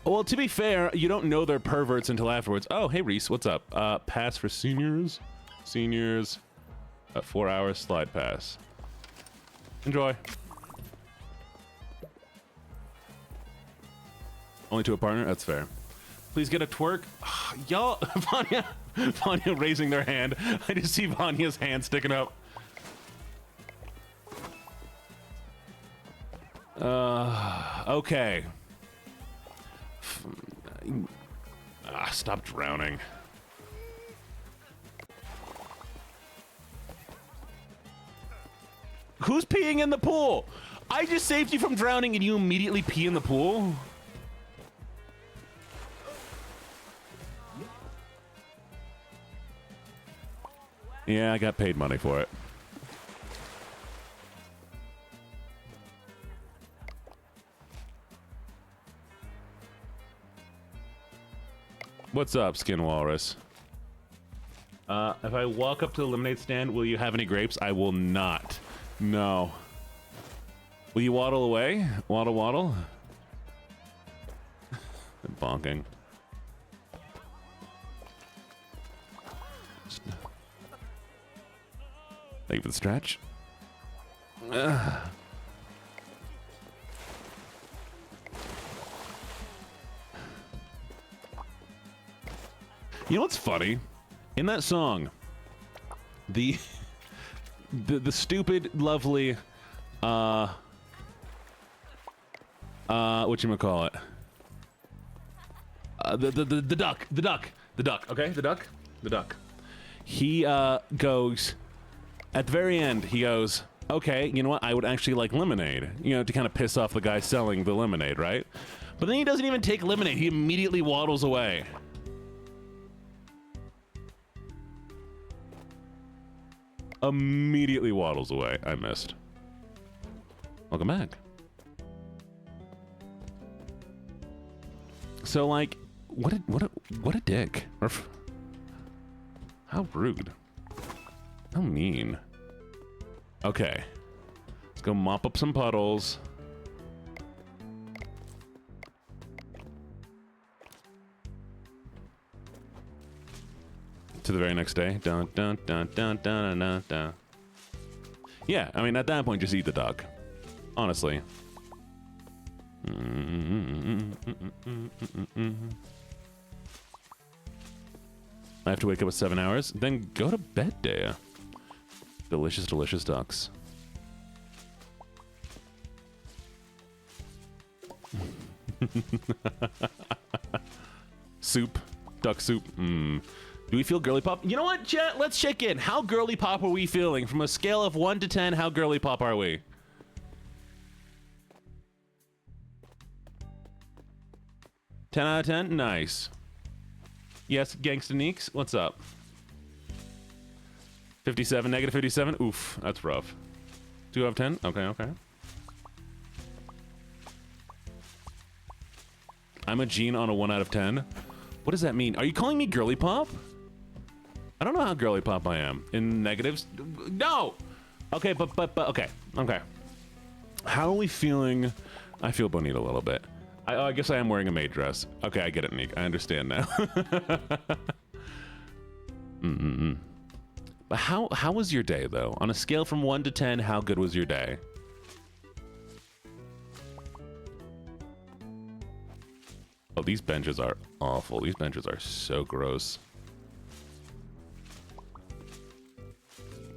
Well, to be fair, you don't know they're perverts until afterwards. Oh, hey, Reese, what's up? Pass for seniors. Seniors. 4 hours slide pass. Enjoy. Only to a partner? That's fair. Please get a twerk. Y'all, Vanya raising their hand. I just see Vanya's hand sticking up. Okay. Stop drowning. Who's peeing in the pool? I just saved you from drowning and you immediately pee in the pool? Yeah, I got paid money for it. What's up, Skin Walrus? If I walk up to the lemonade stand, will you have any grapes? I will not. No. Will you waddle away? Waddle, waddle? Bonking. Thank you for the stretch. You know what's funny? In that song, the stupid, lovely, whatchamacallit? The duck, okay? The duck. He, goes, at the very end, he goes, okay, you know what? I would actually like lemonade, you know, to kind of piss off the guy selling the lemonade, right? But then he doesn't even take lemonade. He immediately waddles away. Immediately waddles away. I missed. Welcome back. So, like, what a dick. How rude. How mean. Okay. Let's go mop up some puddles. To the very next day. Dun, dun, dun, dun, dun, dun, dun. Yeah, I mean, at that point, just eat the duck. Honestly. I have to wake up at 7 hours, then go to bed, Dea. Delicious, delicious ducks. Soup. Duck soup. Do we feel girly pop? You know what, chat? Let's check in. How girly pop are we feeling? From a scale of 1 to 10, how girly pop are we? Ten out of 10? Nice. Yes, Gangsta Neeks, what's up? 57, negative 57? Oof, that's rough. 2 out of 10? Okay, okay. I'm a Gene on a 1 out of 10. What does that mean? Are you calling me girly pop? I don't know how girly pop I am. In negatives? No! Okay, but okay. How are we feeling? I feel bonita a little bit. I guess I am wearing a maid dress. Okay, I get it, Nick. I understand now. But how was your day, though? On a scale from 1 to 10, how good was your day? Oh, these benches are awful. These benches are so gross.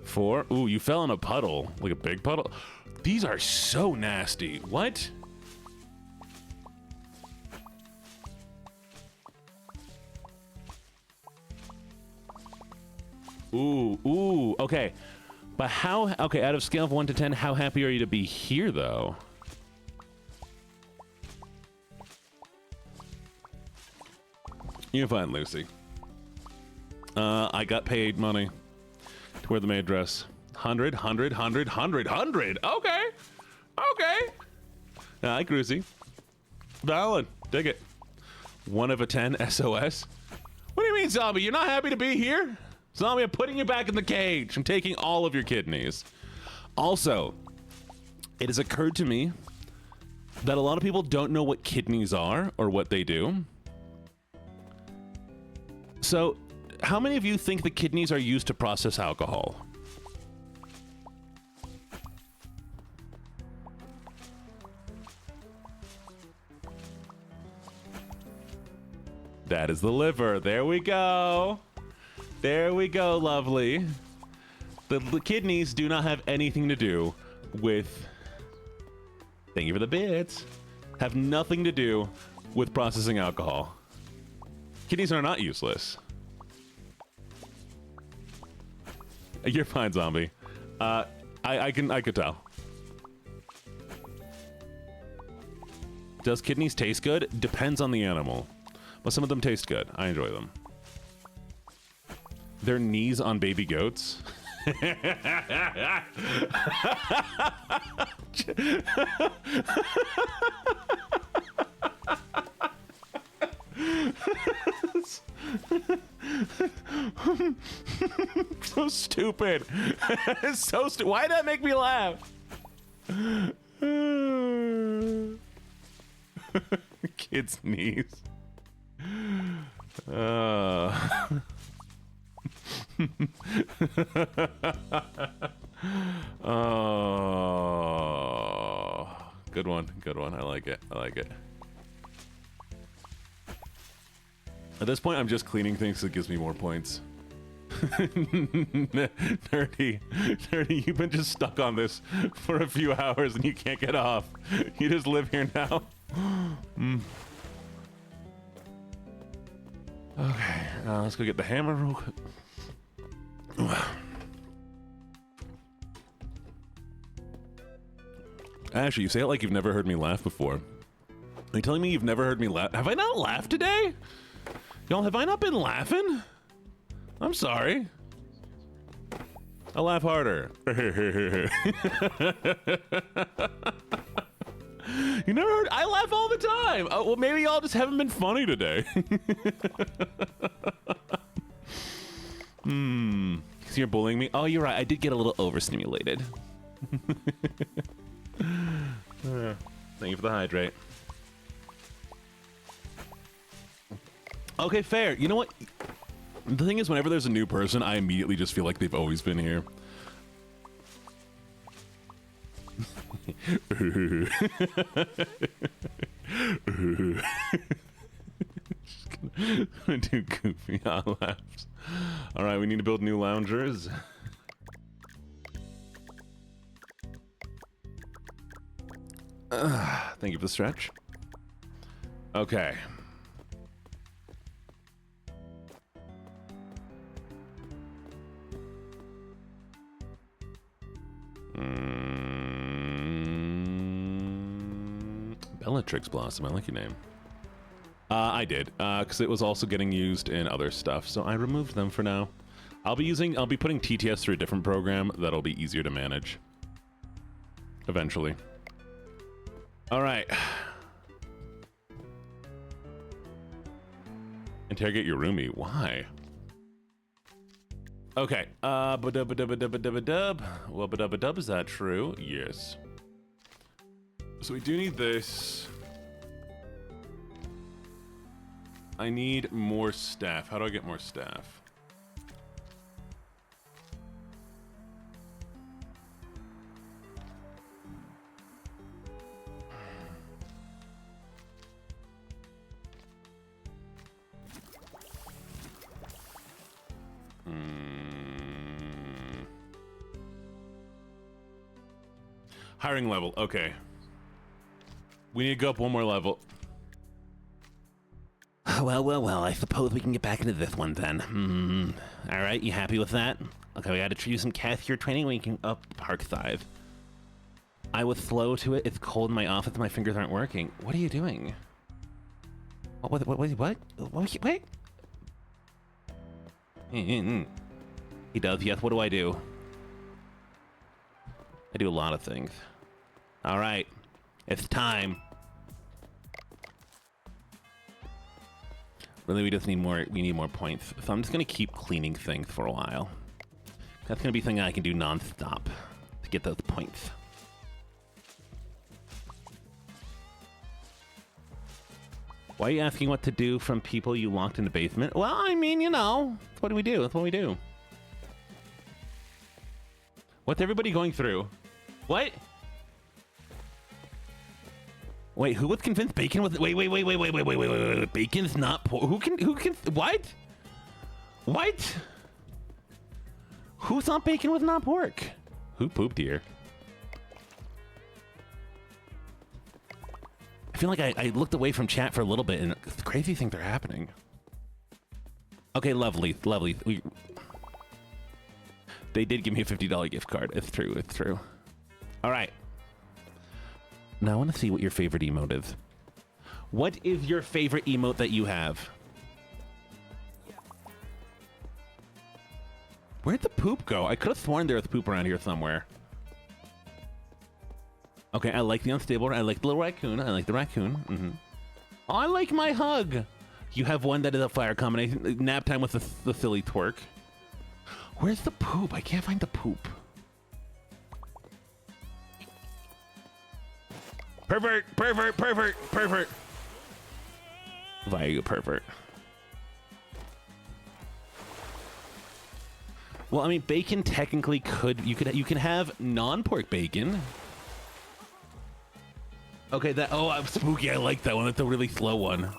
4. Ooh, you fell in a puddle. Like a big puddle. These are so nasty. What? Ooh, okay. But how, okay, out of scale of 1 to 10, how happy are you to be here, though? You're fine, Lucy. I got paid money to wear the maid dress. 100, 100, 100, 100, 100. Okay. Okay. I like Lucy. Valid. Dig it. 1 of a 10 SOS. What do you mean, zombie? You're not happy to be here? Zombie, I'm putting you back in the cage. I'm taking all of your kidneys. Also, it has occurred to me that a lot of people don't know what kidneys are or what they do. So, how many of you think the kidneys are used to process alcohol? That is the liver. There we go. There we go, lovely. The kidneys do not have anything to do with... Thank you for the bits. Have nothing to do with processing alcohol. Kidneys are not useless. You're fine, zombie. I could tell. Does kidneys taste good? Depends on the animal. But some of them taste good. I enjoy them. Their knees on baby goats. So stupid. So stupid. Why did that make me laugh? Kids' knees. Oh, good one. Good one. I like it. I like it. At this point, I'm just cleaning things so it gives me more points. Nerdy, you've been just stuck on this for a few hours and you can't get off. You just live here now. Okay, let's go get the hammer real quick. Ashley, you say it like you've never heard me laugh before. Are you telling me you've never heard me laugh? Have I not laughed today? Y'all, have I not been laughing? I'm sorry. I'll laugh harder. You never heard? I laugh all the time. Oh, well, maybe y'all just haven't been funny today. So you're bullying me? Oh, you're right. I did get a little overstimulated. Thank you for the hydrate. Okay, fair. You know what? The thing is, whenever there's a new person, I immediately just feel like they've always been here. Just gonna do goofy laughs. All right, we need to build new loungers. Thank you for the stretch. Okay. Bellatrix Blossom, I like your name. I did, because it was also getting used in other stuff, so I removed them for now. I'll be putting TTS through a different program that'll be easier to manage. Eventually. Alright. Interrogate your roomie. Why? Okay. Ba-dub-ba-dub-ba-dub-ba-dub-ba-dub. Wubba-dub-ba-dub, is that true? Yes. So we do need this. I need more staff. How do I get more staff? Hiring level. Okay. We need to go up one more level. Well, I suppose we can get back into this one then. All right, you happy with that? Okay, we got to use some cashier training when you can up park side. I was slow to it. It's cold in my office. My fingers aren't working. What are you doing? What? Wait. He does, yes. What do? I do a lot of things. All right. It's time. Really, we just need more. We need more points. So I'm just gonna keep cleaning things for a while. That's gonna be something I can do non-stop to get those points. Why are you asking what to do from people you locked in the basement? Well, I mean, you know, what do we do? That's what we do. What's everybody going through? What? Wait, who was convinced Bacon was? Wait. Bacon's not poor. Who can? What? What? Who thought bacon was not pork? Who pooped here? I feel like I looked away from chat for a little bit and crazy things are happening. Okay, lovely. They did give me a $50 gift card. It's true. All right. Now I want to see what your favorite emote is. What is your favorite emote that you have? Where'd the poop go? I could have sworn there was poop around here somewhere. Okay, I like the unstable. I like the little raccoon. I like the raccoon. Oh, I like my hug. You have one that is a fire combination. Nap time with the silly twerk. Where's the poop? I can't find the poop. Pervert. Why are you a pervert? Well, I mean, bacon technically you can have non-pork bacon. Okay, I'm spooky. I like that one. That's a really slow one.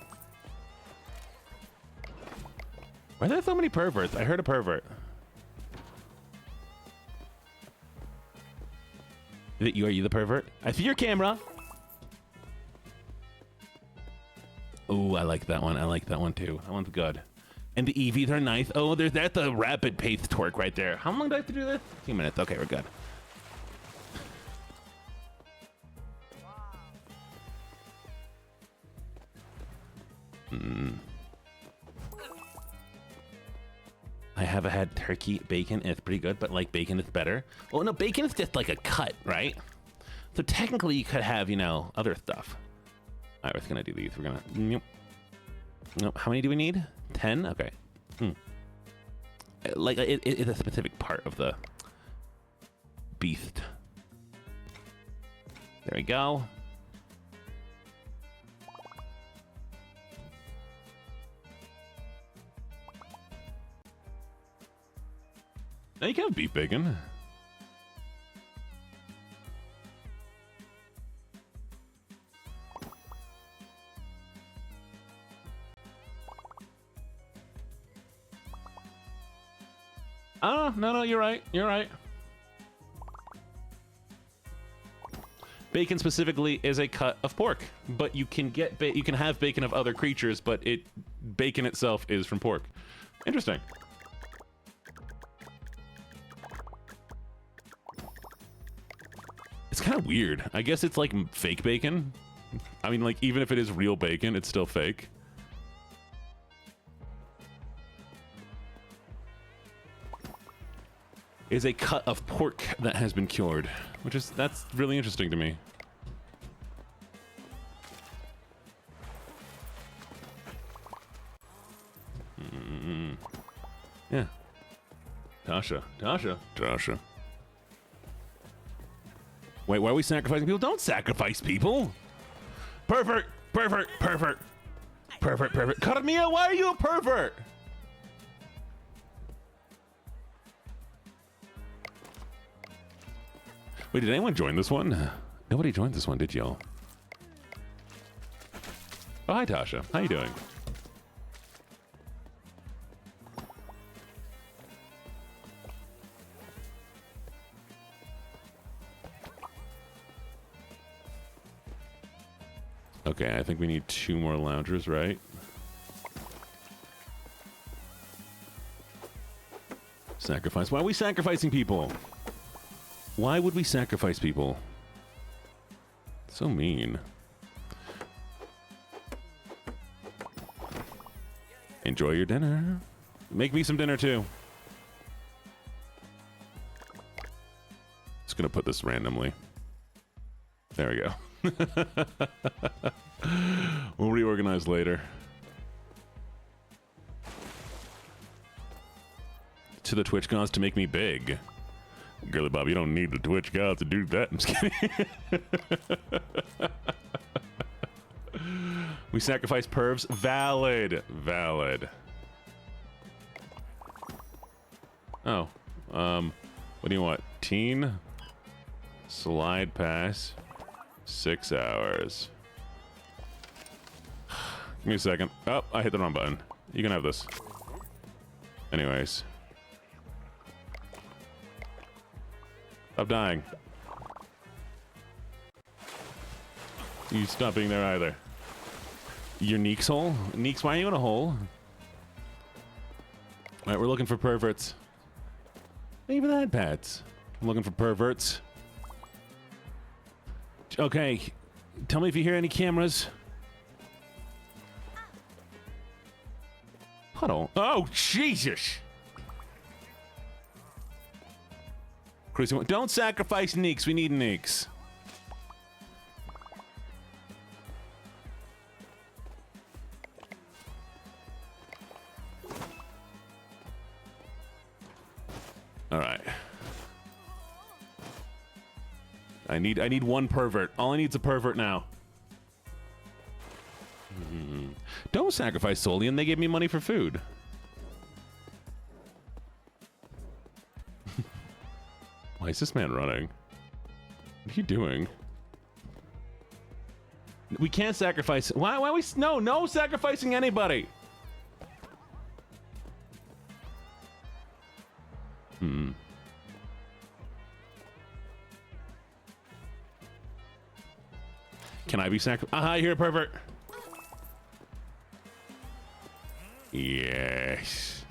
Why are there so many perverts? I heard a pervert. Are you the pervert? I see your camera. Oh, I like that one. I like that one too. That one's good. And the EVs are nice. Oh, that's a rapid pace twerk right there. How long do I have to do this? 2 minutes. Okay, we're good. I have had turkey bacon and it's pretty good, but like bacon is better. Well, no, bacon is just like a cut, right? So technically you could have, you know, other stuff. All right, we're just gonna do these. We're gonna, nope. How many do we need? 10? Okay. Like it is a specific part of the beast. There we go. Now you can have beef bacon. Oh, no, you're right. You're right. Bacon specifically is a cut of pork, but you can you can have bacon of other creatures, but bacon itself is from pork. Interesting. It's kind of weird. I guess it's like fake bacon. I mean, like, even if it is real bacon, it's still fake. Is a cut of pork that has been cured, that's really interesting to me. Yeah. Tasha. Wait, why are we sacrificing people? Don't sacrifice people. Pervert. Karamia, why are you a pervert? Wait, did anyone join this one? Nobody joined this one, did y'all? Oh, hi, Tasha. How you doing? Okay, I think we need 2 more loungers, right? Sacrifice. Why are we sacrificing people? Why would we sacrifice people? So mean. Enjoy your dinner. Make me some dinner too. Just gonna put this randomly. There we go. We'll reorganize later. To the Twitch gods to make me big. Girly Bob, you don't need the Twitch gods to do that. I'm just kidding. We sacrifice pervs. Valid. Valid. Oh. What do you want? Teen? Slide pass. 6 hours. Give me a second. Oh, I hit the wrong button. You can have this. Anyways. Stop dying. You stop being there either. Your Neek's hole? Neek's, why are you in a hole? Alright, we're looking for perverts. Maybe that, Pats. I'm looking for perverts. Okay, tell me if you hear any cameras. Huddle. Oh, Jesus! Crazy one. Don't sacrifice Neeks. We need Neeks. All right. I need one pervert. All I need is a pervert now. Don't sacrifice Solian. They gave me money for food. Why is this man running? What are you doing? We can't sacrifice. Why we? No sacrificing anybody. Can I be sacrificed? Aha, you're a pervert. Yes.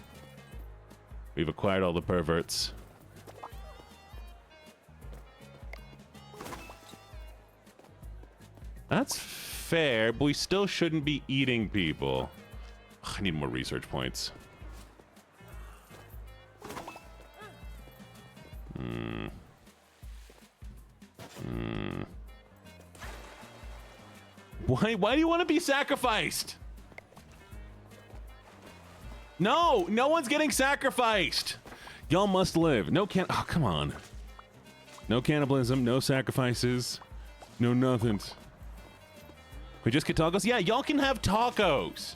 We've acquired all the perverts. That's fair, but we still shouldn't be eating people. Ugh, I need more research points. Why do you want to be sacrificed? No one's getting sacrificed. Y'all must live. Oh, come on. No cannibalism, no sacrifices, no nothings. We just get tacos? Yeah, y'all can have tacos.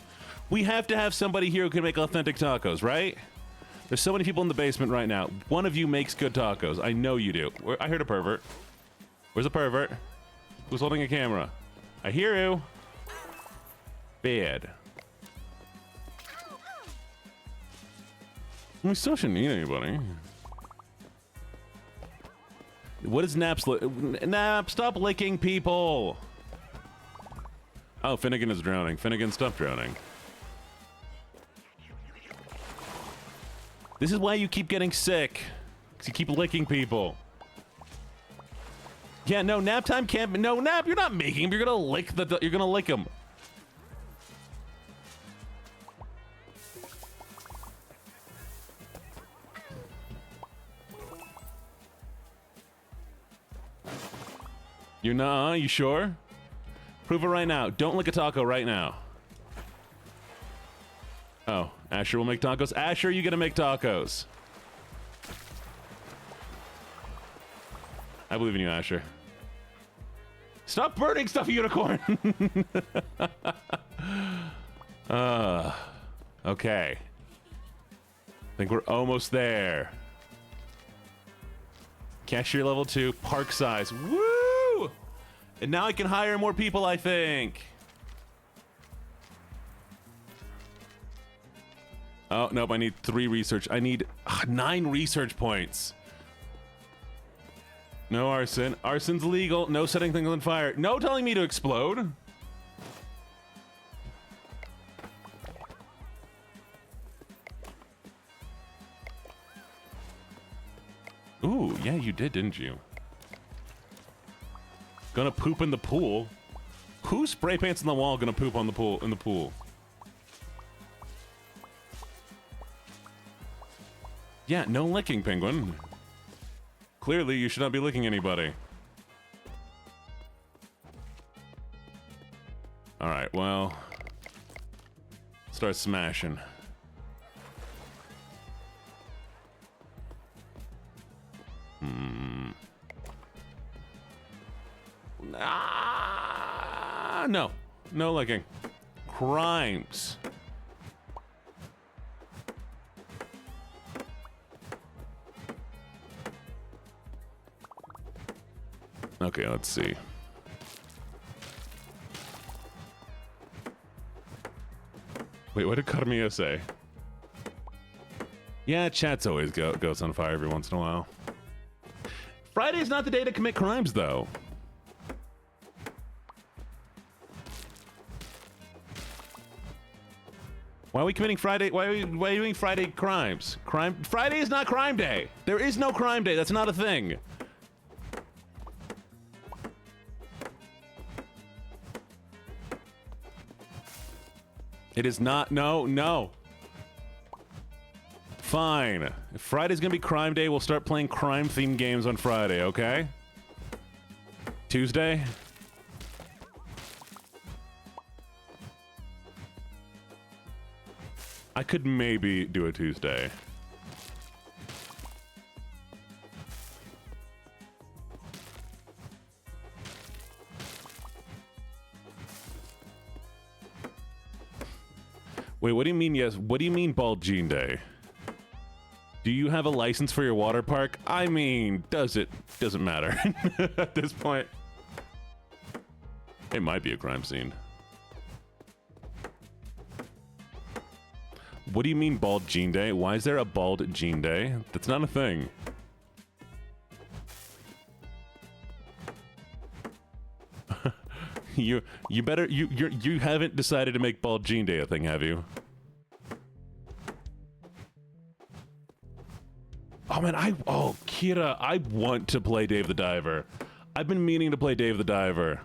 We have to have somebody here who can make authentic tacos, right? There's so many people in the basement right now. One of you makes good tacos. I know you do. I heard a pervert. Where's a pervert? Who's holding a camera? I hear you. Bad. We still shouldn't eat anybody. What is Nap's Nap, stop licking people. Oh, Finnegan is drowning. Finnegan, stop drowning. This is why you keep getting sick. Because you keep licking people. Yeah, no, nap time can't be. No, Nap, you're not making him. You're gonna lick you're gonna lick him. You're not, you sure? Prove it right now. Don't lick a taco right now. Oh, Asher will make tacos. Asher, you gonna make tacos. I believe in you, Asher. Stop burning stuff, unicorn! Okay. I think we're almost there. Cashier level 2, park size. Woo! And now I can hire more people, I think. Oh, nope, I need 3 research. I need 9 research points. No arson. Arson's legal. No setting things on fire. No telling me to explode. Yeah, you did, didn't you? Gonna poop in the pool? Who spray paints in the wall gonna poop on the pool in the pool? Yeah, no licking, Penguin. Clearly, you should not be licking anybody. Alright, well... Start smashing. No. No licking. Crimes. Okay, let's see. Wait, what did Carmilla say? Yeah, chat's always goes on fire every once in a while. Friday's not the day to commit crimes, though. Why are we committing Friday? Why are you doing Friday crimes? Friday is not crime day. There is no crime day. That's not a thing. It is not. No. Fine. If Friday's gonna be crime day, we'll start playing crime-themed games on Friday, okay? Tuesday? I could maybe do a Tuesday. Wait, what do you mean, yes? What do you mean, Bald Gene Day? Do you have a license for your water park? I mean, doesn't matter at this point. It might be a crime scene. What do you mean, Bald Gene Day? Why is there a Bald Gene Day? That's not a thing. You haven't decided to make Bald Gene Day a thing, have you? Oh man, Kira, I want to play Dave the Diver. I've been meaning to play Dave the Diver.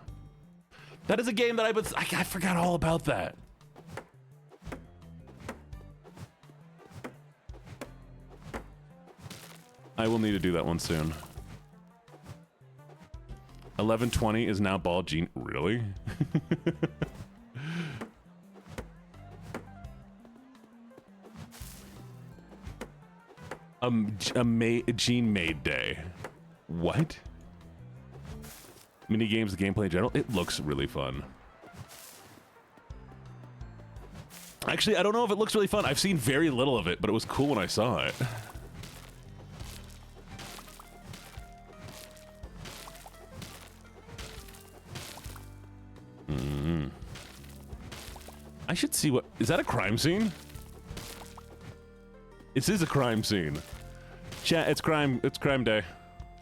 That is a game that I forgot all about that. I will need to do that one soon. 11:20 is now Bald Gene. Really? Gene Maid Day. What? Mini games, the gameplay in general. It looks really fun. Actually, I don't know if it looks really fun. I've seen very little of it, but it was cool when I saw it. I should see what... Is that a crime scene? This is a crime scene. Chat, it's crime day.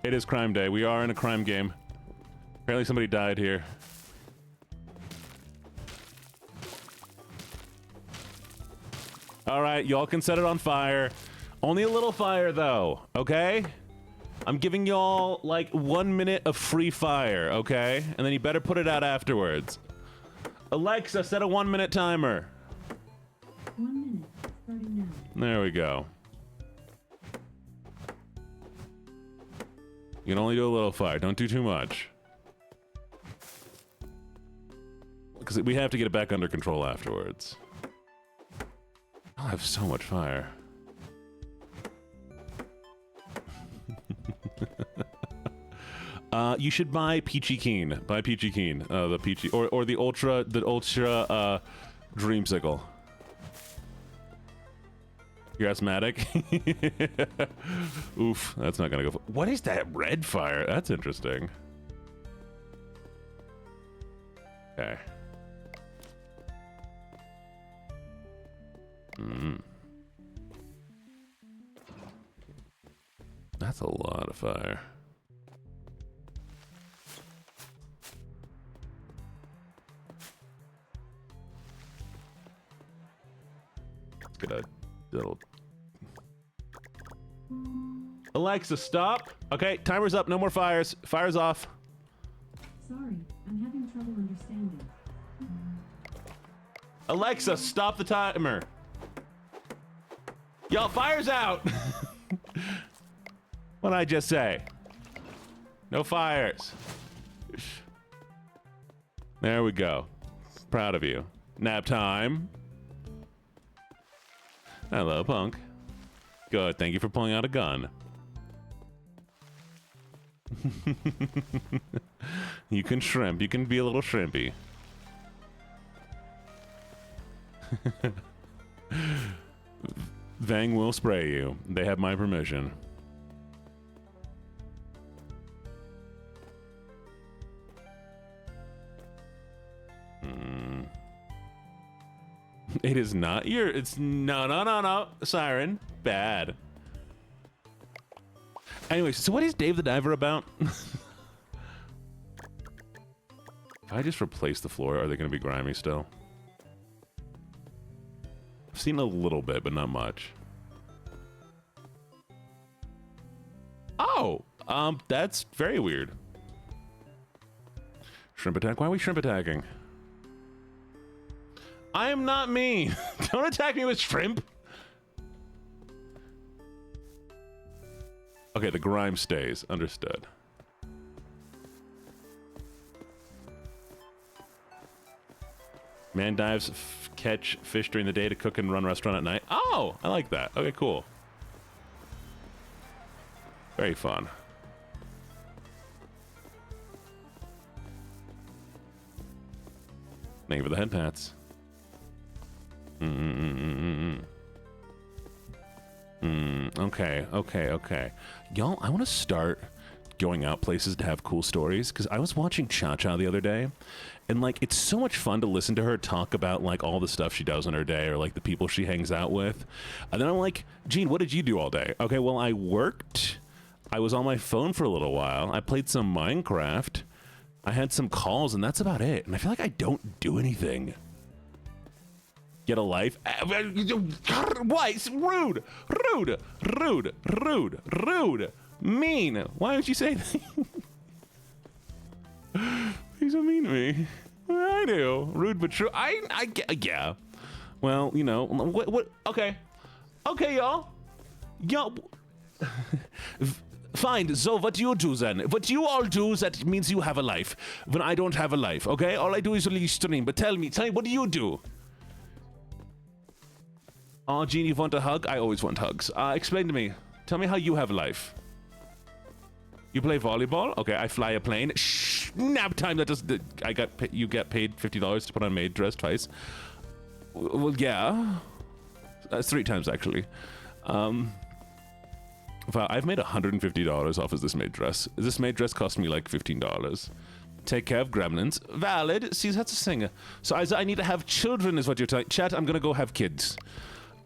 It is crime day. We are in a crime game. Apparently somebody died here. Alright, y'all can set it on fire. Only a little fire, though, okay? I'm giving y'all, like, 1 minute of free fire, okay? And then you better put it out afterwards. Alexa, set a 1 minute timer. 1 minute, starting now. There we go. You can only do a little fire. Don't do too much. Because we have to get it back under control afterwards. I'll have so much fire. You should buy Peachy Keen. Buy Peachy Keen. The Peachy or the Ultra Dreamsicle. You're asthmatic? Oof, that's not gonna go. What is that red fire? That's interesting. Okay. That's a lot of fire. Let's get a little... Alexa, stop. Okay, timer's up. No more fires. Fire's off. Sorry, I'm having trouble understanding. Alexa, stop the timer. Yo, fire's out. What'd I just say? No fires. There we go. Proud of you. Nap time. Hello, punk. Good. Thank you for pulling out a gun. You can shrimp. You can be a little shrimpy. Vang will spray you. They have my permission. It is not your. It's no. Siren. Bad. Anyways, so what is Dave the Diver about? If I just replace the floor, are they going to be grimy still? I've seen a little bit, but not much. Oh, that's very weird. Shrimp attack? Why are we shrimp attacking? I am not me. Don't attack me with shrimp. Okay, the grime stays. Understood. Man dives, catch fish during the day to cook and run restaurant at night. Oh, I like that. Okay, cool. Very fun. Thank you for the head pats. Okay. Y'all, I want to start going out places to have cool stories, because I was watching Cha-Cha the other day, and like it's so much fun to listen to her talk about like all the stuff she does in her day, or like the people she hangs out with. And then I'm like, Gene, what did you do all day? Okay, well, I worked. I was on my phone for a little while. I played some Minecraft. I had some calls, and that's about it. And I feel like I don't do anything. Get a life? Why? It's rude. Rude. Mean. Why would you say that? He's so mean to me. I do. Rude but true. Yeah. Well, you know, what? Okay, y'all. Fine, so what do you do then? What you all do, that means you have a life. When I don't have a life, okay? All I do is only stream, but tell me, what do you do? Oh, Gene, you want a hug? I always want hugs. Explain to me. Tell me how you have a life. You play volleyball? Okay, I fly a plane. Shh, nap time. That does. You get paid $50 to put on maid dress twice. Well, yeah. 3 times actually. Wow, I've made $150 off of this maid dress. This maid dress cost me like $15. Take care of gremlins. Valid. See, that's a singer. So I need to have children, is what you're telling. Chat, I'm gonna go have kids.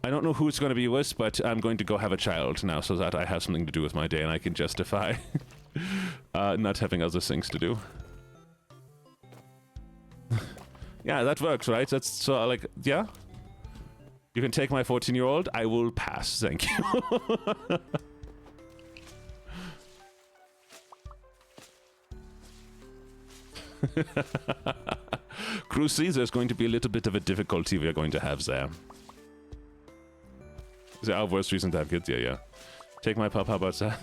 I don't know who it's going to be with, but I'm going to go have a child now so that I have something to do with my day and I can justify not having other things to do. Yeah, that works, right? That's so, like, yeah? You can take my 14-year-old. I will pass, thank you. Cruci, there's going to be a little bit of a difficulty we are going to have there. Is it our worst reason to have kids? Yeah. Take my pup, how about that?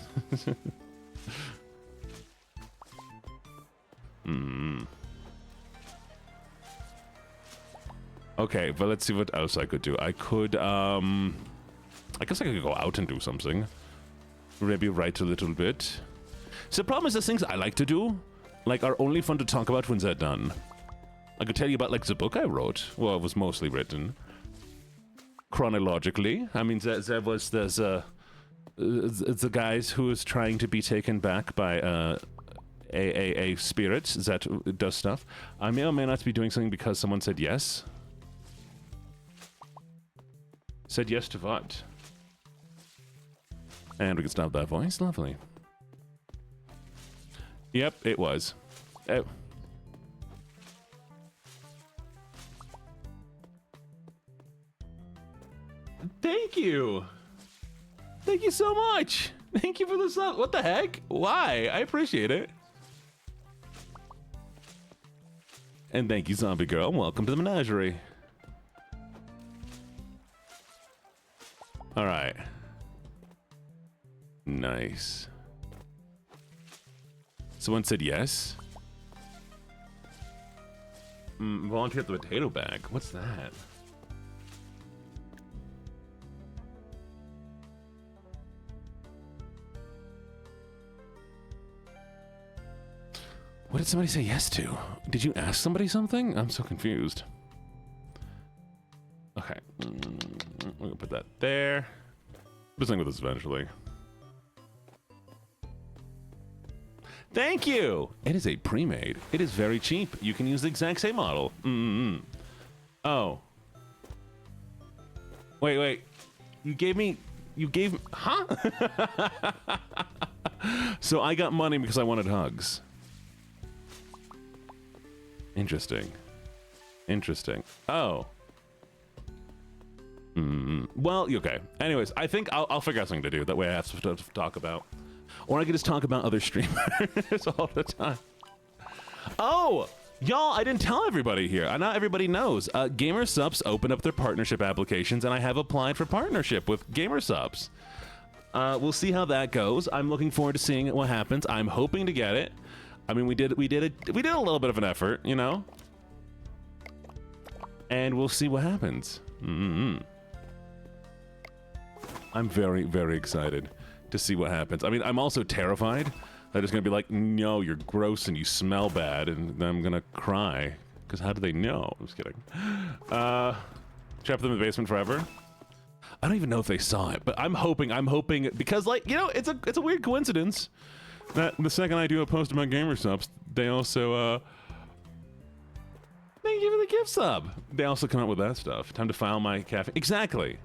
Okay, but let's see what else I could do. I could, I guess I could go out and do something. Maybe write a little bit. So the problem is the things I like to do, like, are only fun to talk about when they're done. I could tell you about, like, the book I wrote. Well, it was mostly written chronologically. I mean, there's the guys who is trying to be taken back by a spirit that does stuff. I may or may not be doing something because someone said yes. Said yes to what? And we can stop that voice. Lovely. Yep, it was. Oh. Thank you. Thank you so much. Thank you for the sub. What the heck? Why? I appreciate it. And thank you, Zombie Girl. Welcome to the menagerie. All right. Nice. Someone said yes. Volunteer at the potato bag. What's that? What did somebody say yes to? Did you ask somebody something? I'm so confused. Okay. We're gonna put that there. We'll sing with this eventually. Thank you! It is a pre-made. It is very cheap. You can use the exact same model. Oh. Wait. You gave me... Huh? So I got money because I wanted hugs. Interesting. Oh. Well, okay. Anyways, I think I'll figure out something to do. That way I have stuff to talk about. Or I could just talk about other streamers all the time. Oh! Y'all, I didn't tell everybody here. Not everybody knows. GamerSupps opened up their partnership applications, and I have applied for partnership with GamerSupps. We'll see how that goes. I'm looking forward to seeing what happens. I'm hoping to get it. I mean, we did a little bit of an effort, you know? And we'll see what happens. I'm very, very excited to see what happens. I mean, I'm also terrified that it's gonna be like, no, you're gross and you smell bad, and then I'm gonna cry. Because how do they know? I'm just kidding. Trap them in the basement forever. I don't even know if they saw it, but I'm hoping because, like, you know, it's a weird coincidence that the second I do a post about GamerSupps, they also they give me the gift sub. They also come out with that stuff. Time to file my caffeine. Exactly.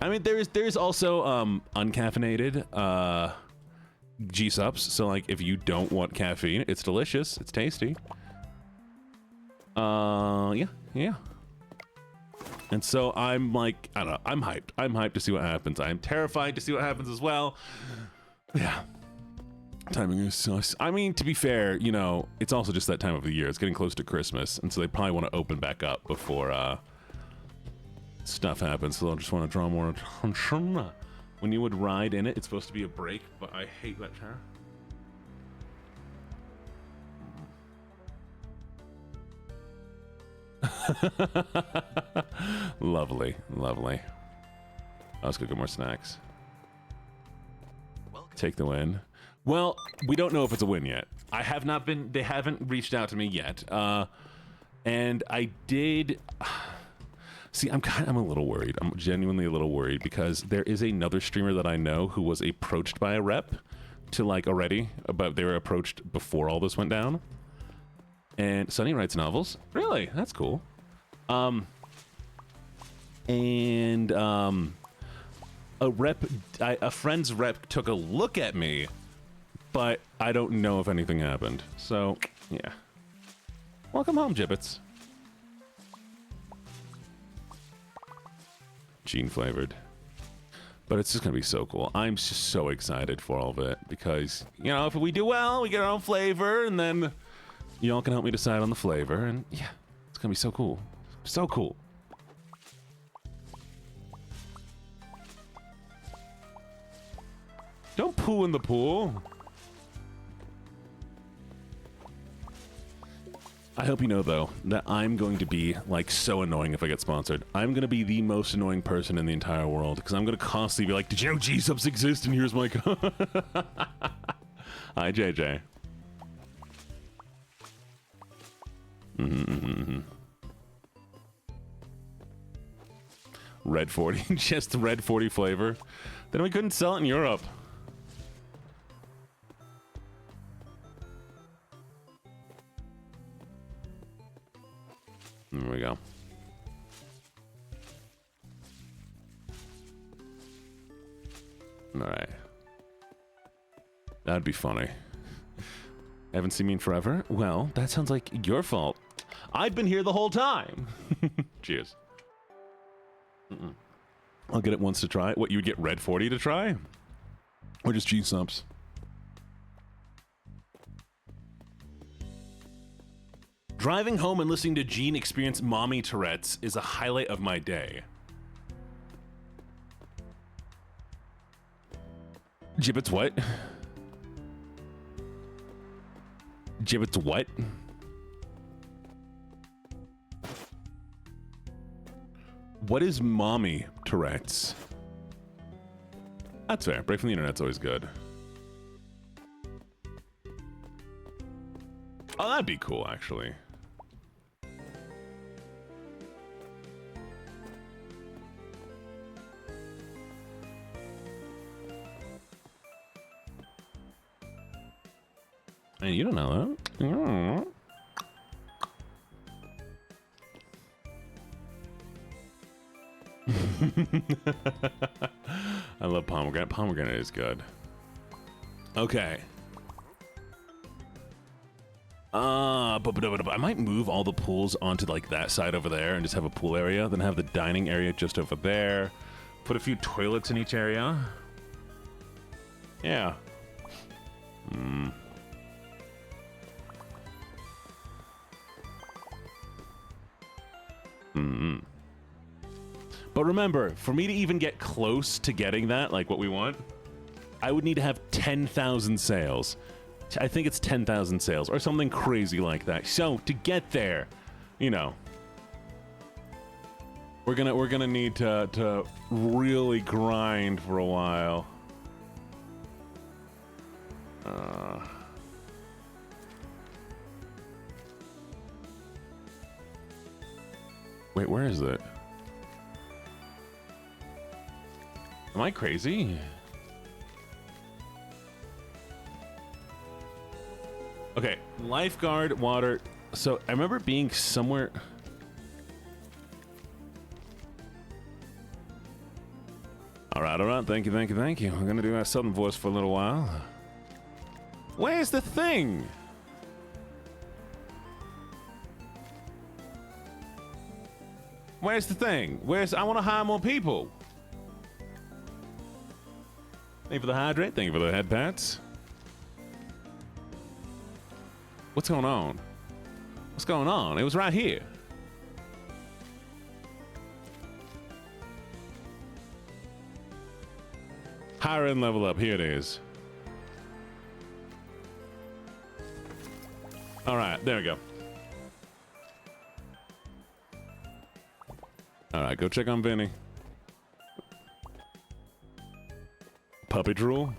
I mean, there's also uncaffeinated G-Supps. So, like, if you don't want caffeine, it's delicious. It's tasty. Yeah. And so I'm like, I don't know. I'm hyped. I'm hyped to see what happens. I'm terrified to see what happens as well. Yeah. Timing is sus. I mean, to be fair, you know, it's also just that time of the year. It's getting close to Christmas, and so they probably want to open back up before stuff happens. So they'll just want to draw more attention. When you would ride in it, it's supposed to be a break, but I hate that chair. Lovely. Let's go get more snacks. Take the win. Well, we don't know if it's a win yet. They haven't reached out to me yet. And I did... See, I'm a little worried. I'm genuinely a little worried because there is another streamer that I know who was approached by a rep to, like, already, but they were approached before all this went down. And Sunny writes novels. Really? That's cool. A friend's rep took a look at me, but I don't know if anything happened. So, yeah. Welcome home, Gibbets. Gene flavored. But it's just gonna be so cool. I'm just so excited for all of it because, you know, if we do well, we get our own flavor, and then y'all can help me decide on the flavor, and yeah, it's gonna be so cool. So cool. Don't poo in the pool. I hope you know, though, that I'm going to be, like, so annoying if I get sponsored. I'm going to be the most annoying person in the entire world, because I'm going to constantly be like, did you know G-Subs exist, and here's my code? Hi, JJ. Red 40, just the Red 40 flavor. Then we couldn't sell it in Europe. There we go. All right. That'd be funny. Haven't seen me in forever? Well, that sounds like your fault. I've been here the whole time. Cheers. I'll get it once to try. What, you would get Red 40 to try? Or just G-subs. Driving home and listening to Gene experience mommy Tourette's is a highlight of my day. Gibbets what? Gibbets what? What is mommy Tourette's? That's fair. Break from the internet's always good. Oh, that'd be cool, actually. And you don't know that. I love pomegranate. Pomegranate is good. Okay. I might move all the pools onto like that side over there and just have a pool area. Then have the dining area just over there. Put a few toilets in each area. Yeah. But remember, for me to even get close to getting that, like what we want, I would need to have 10,000 sales. I think it's 10,000 sales or something crazy like that. So to get there, you know, we're gonna need to really grind for a while. Wait, where is it? Am I crazy? Okay, lifeguard, water. So I remember being somewhere. All right. Thank you. I'm gonna do my southern voice for a little while. Where's the thing? Where's the thing? I want to hire more people. Thank you for the hydrate. Thank you for the head pats. What's going on? What's going on? It was right here. Higher end level up. Here it is. All right, there we go. All right, go check on Vinny. Puppy drool.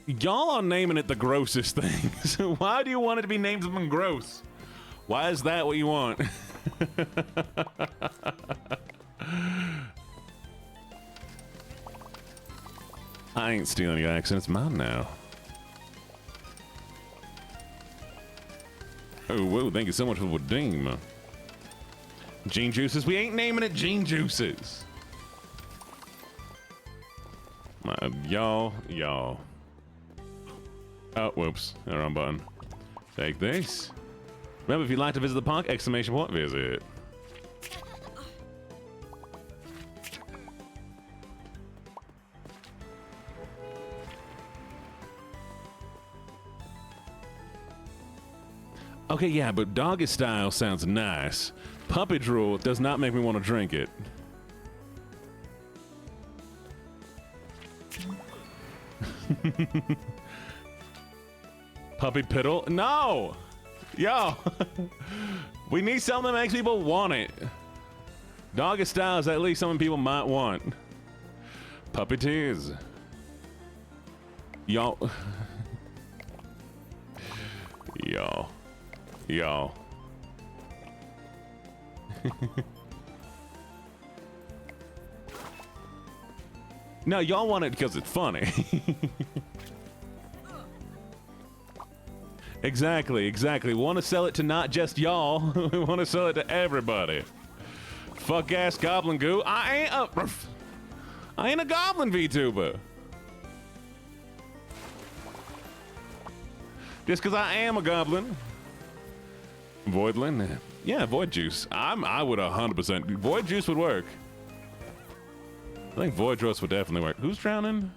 Y'all are naming it the grossest thing. So why do you want it to be named something gross? Why is that what you want? I ain't stealing your accent. It's mine now. Oh, whoa. Thank you so much for the redeem. Gene Juices. We ain't naming it Gene Juices. Y'all. Oh, whoops. The wrong button. Take this. Remember, if you'd like to visit the park, exclamation point, visit. Okay, yeah, but doggy style sounds nice. Puppy drool does not make me want to drink it. Puppy piddle? No! Yo! We need something that makes people want it. Doggy style is at least something people might want. Puppy tears. Yo. Yo. No, y'all want it because it's funny. Exactly. We want to sell it to not just y'all. We want to sell it to everybody. Fuck ass goblin goo. I ain't a goblin VTuber. Just because I am a goblin. Voidlin? Yeah, Void Juice. I would 100%. Void Juice would work. I think Void Roast would definitely work. Who's drowning?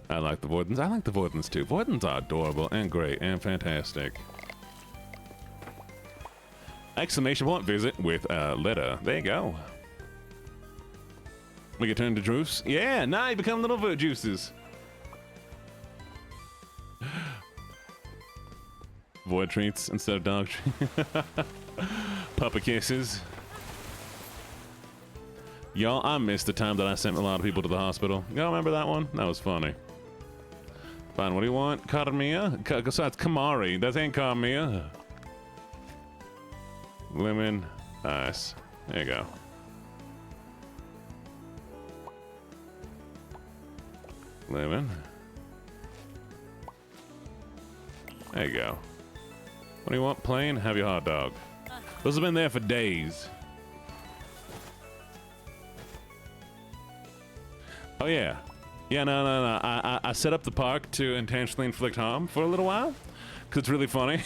I like the Voidens. I like the Voidens too. Voidens are adorable and great and fantastic. Exclamation point visit with a letter. There you go. We can turn to juice. Yeah, now you become little Void juices. Void treats instead of dog treats. Puppa kisses. Y'all, I missed the time that I sent a lot of people to the hospital. Y'all remember that one? That was funny. Fine, what do you want? Carmia? Besides, Kamari. That ain't Carmia. Lemon. Nice. There you go. Lemon. There you go. What do you want? Plain? Have your hot dog. Those have been there for days. Oh yeah. Yeah, no. I set up the park to intentionally inflict harm for a little while. Because it's really funny.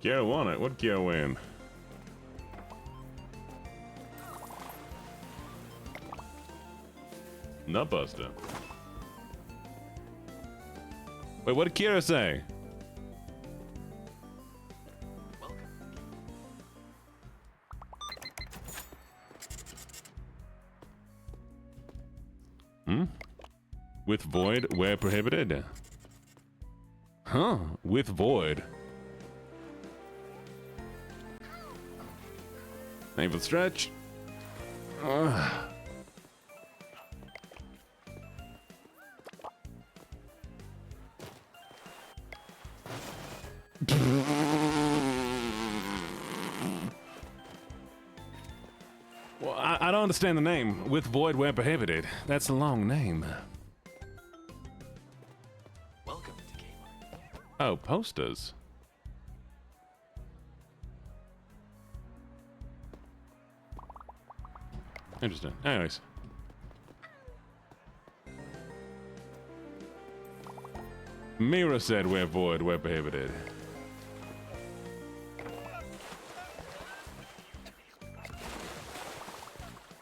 Kiara won it. What did Kiara win? Nutbuster. Wait, what did Kiara say? With void where prohibited? Huh, with void. Aim for the stretch. Well, I don't understand the name. With void where prohibited. That's a long name. Welcome to Kmart. Oh, posters. Interesting. Anyways. Mira said we're void, we're prohibited.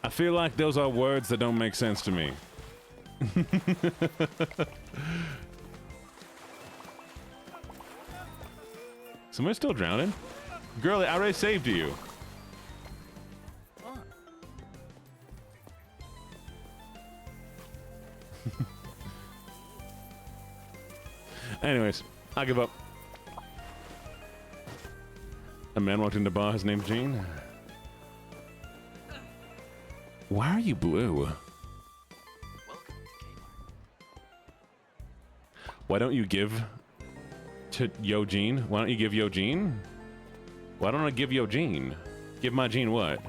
I feel like those are words that don't make sense to me. Someone's still drowning? Girlie, I already saved you. Anyways, I give up. A man walked into the bar, his name's Gene. Why are you blue? Welcome to Kmart. Why don't you give to Yo Gene? Why don't you give Yo Gene? Why don't I give Yo Gene? Give my Gene what?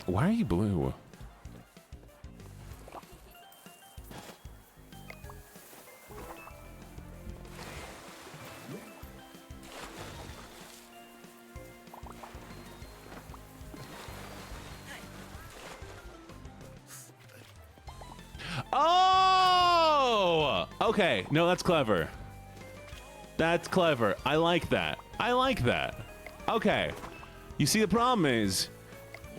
Why are you blue? Oh! Okay, no, that's clever. That's clever. I like that. I like that. Okay. You see, the problem is,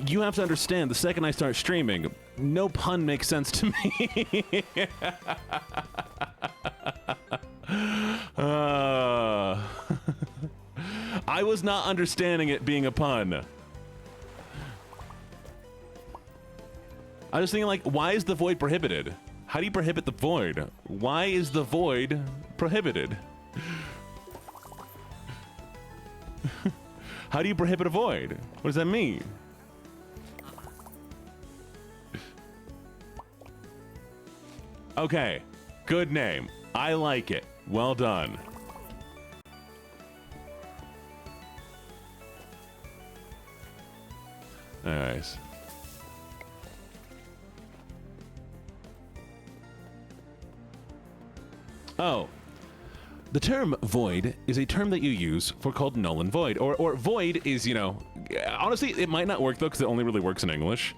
you have to understand, the second I start streaming, no pun makes sense to me. I was not understanding it being a pun. I was thinking, like, why is the void prohibited? How do you prohibit the void? Why is the void prohibited? How do you prohibit a void? What does that mean? Okay, good name. I like it. Well done. Nice. Oh. The term void is a term that you use for called null and void. Or void is, you know, honestly, it might not work though, because it only really works in English.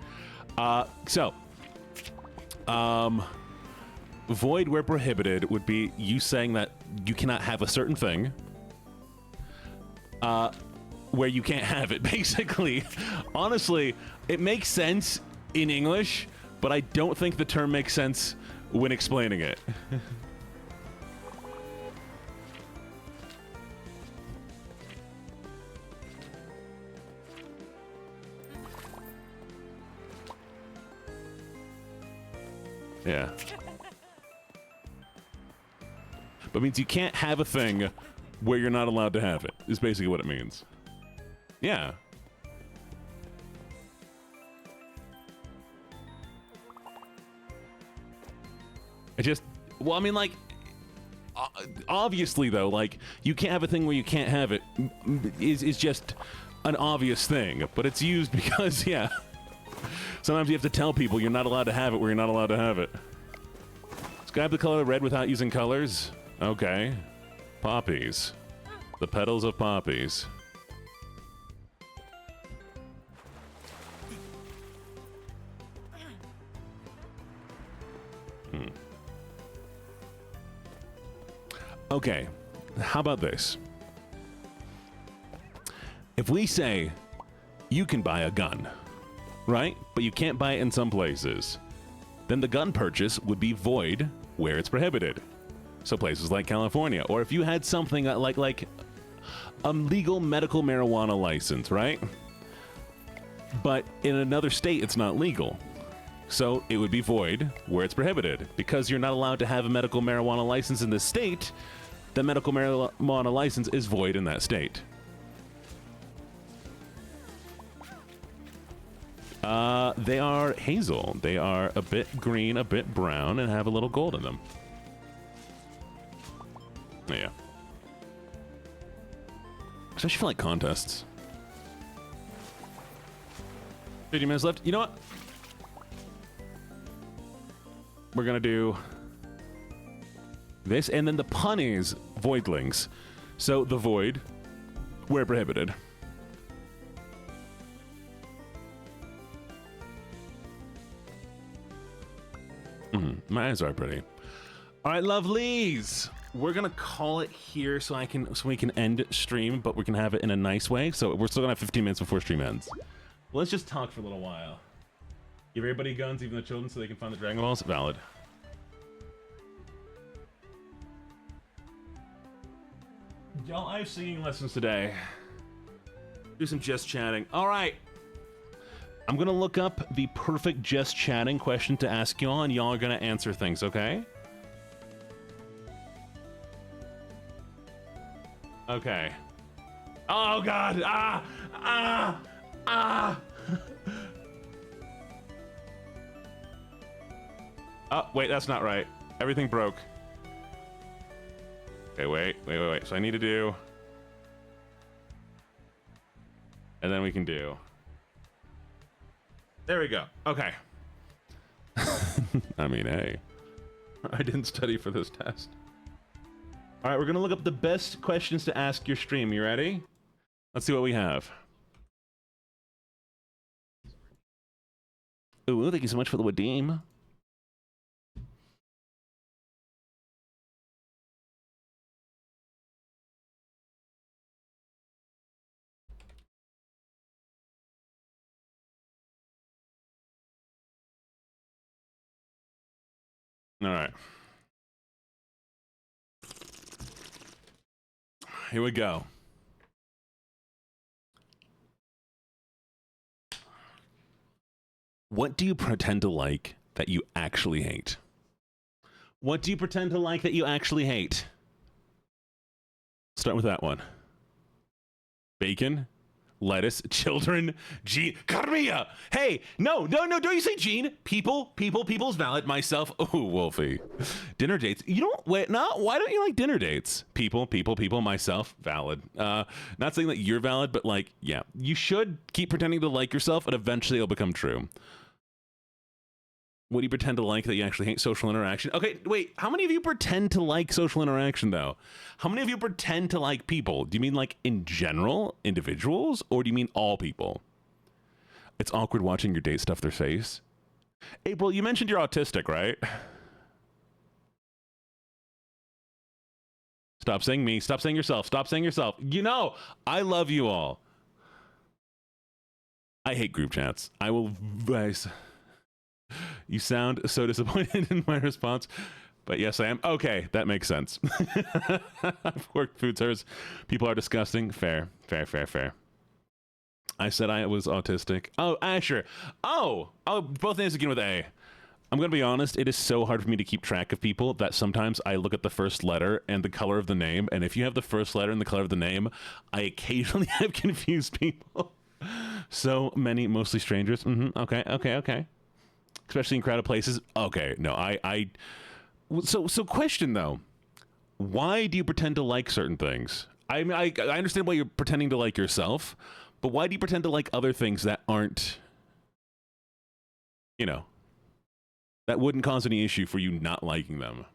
Void where prohibited would be you saying that you cannot have a certain thing. where you can't have it, basically. Honestly, it makes sense in English, but I don't think the term makes sense when explaining it. Yeah. But it means you can't have a thing where you're not allowed to have it, is basically what it means. Yeah. It just, well, I mean, like, obviously, though, like, you can't have a thing where you can't have it is just an obvious thing, but it's used because, yeah. Sometimes you have to tell people you're not allowed to have it where you're not allowed to have it. Describe the color red without using colors. Okay. Poppies. The petals of poppies. Okay. How about this? If we say you can buy a gun, right? But you can't buy it in some places. Then the gun purchase would be void where it's prohibited. So places like California, or if you had something like a legal medical marijuana license, right? But in another state, it's not legal. So it would be void where it's prohibited. Because you're not allowed to have a medical marijuana license in this state, the medical marijuana license is void in that state. They are hazel. They are a bit green, a bit brown, and have a little gold in them. Yeah. Especially for like contests. 50 minutes left. You know what? We're gonna do this, and then the pun is voidlings. So the void, where prohibited. My eyes are pretty. All right, lovelies. We're gonna call it here so we can end stream, but we can have it in a nice way. So we're still gonna have 15 minutes before stream ends. Let's just talk for a little while. Give everybody guns, even the children, so they can find the Dragon Balls. Valid. Y'all, I have singing lessons today. Do some just chatting. All right. I'm gonna look up the perfect just chatting question to ask y'all, and y'all are gonna answer things, okay? Okay. Oh God! Oh, wait, that's not right. Everything broke. Okay, wait. So I need to do... And then we can do... There we go. Okay. I mean, hey. I didn't study for this test. All right, we're going to look up the best questions to ask your stream. You ready? Let's see what we have. Ooh, thank you so much for the Wadim. All right. Here we go. What do you pretend to like that you actually hate? What do you pretend to like that you actually hate? Start with that one. Bacon, lettuce, children, Gene, Carmilla. Hey, no, don't you say Gene. People's valid. Myself, oh, Wolfie. Dinner dates. You don't, wait, no, why don't you like dinner dates? People, myself, valid. Not saying that you're valid, but like, yeah, you should keep pretending to like yourself and eventually it'll become true. What do you pretend to like that you actually hate? Social interaction. Okay, wait, how many of you pretend to like social interaction, though? How many of you pretend to like people? Do you mean like in general, individuals, or do you mean all people? It's awkward watching your date stuff their face. April, you mentioned you're autistic, right? Stop saying me. Stop saying yourself. Stop saying yourself. You know, I love you all. I hate group chats. You sound so disappointed in my response, but yes, I am. Okay, that makes sense. I've worked food service. People are disgusting. Fair. I said I was autistic. Oh, Asher. Oh, both names begin with A. I'm going to be honest, it is so hard for me to keep track of people that sometimes I look at the first letter and the color of the name, and if you have the first letter and the color of the name, I occasionally have confused people. So many, mostly strangers. Okay. Especially in crowded places. Okay, no, So question, though. Why do you pretend to like certain things? I mean, I understand why you're pretending to like yourself, but why do you pretend to like other things that aren't, that wouldn't cause any issue for you not liking them?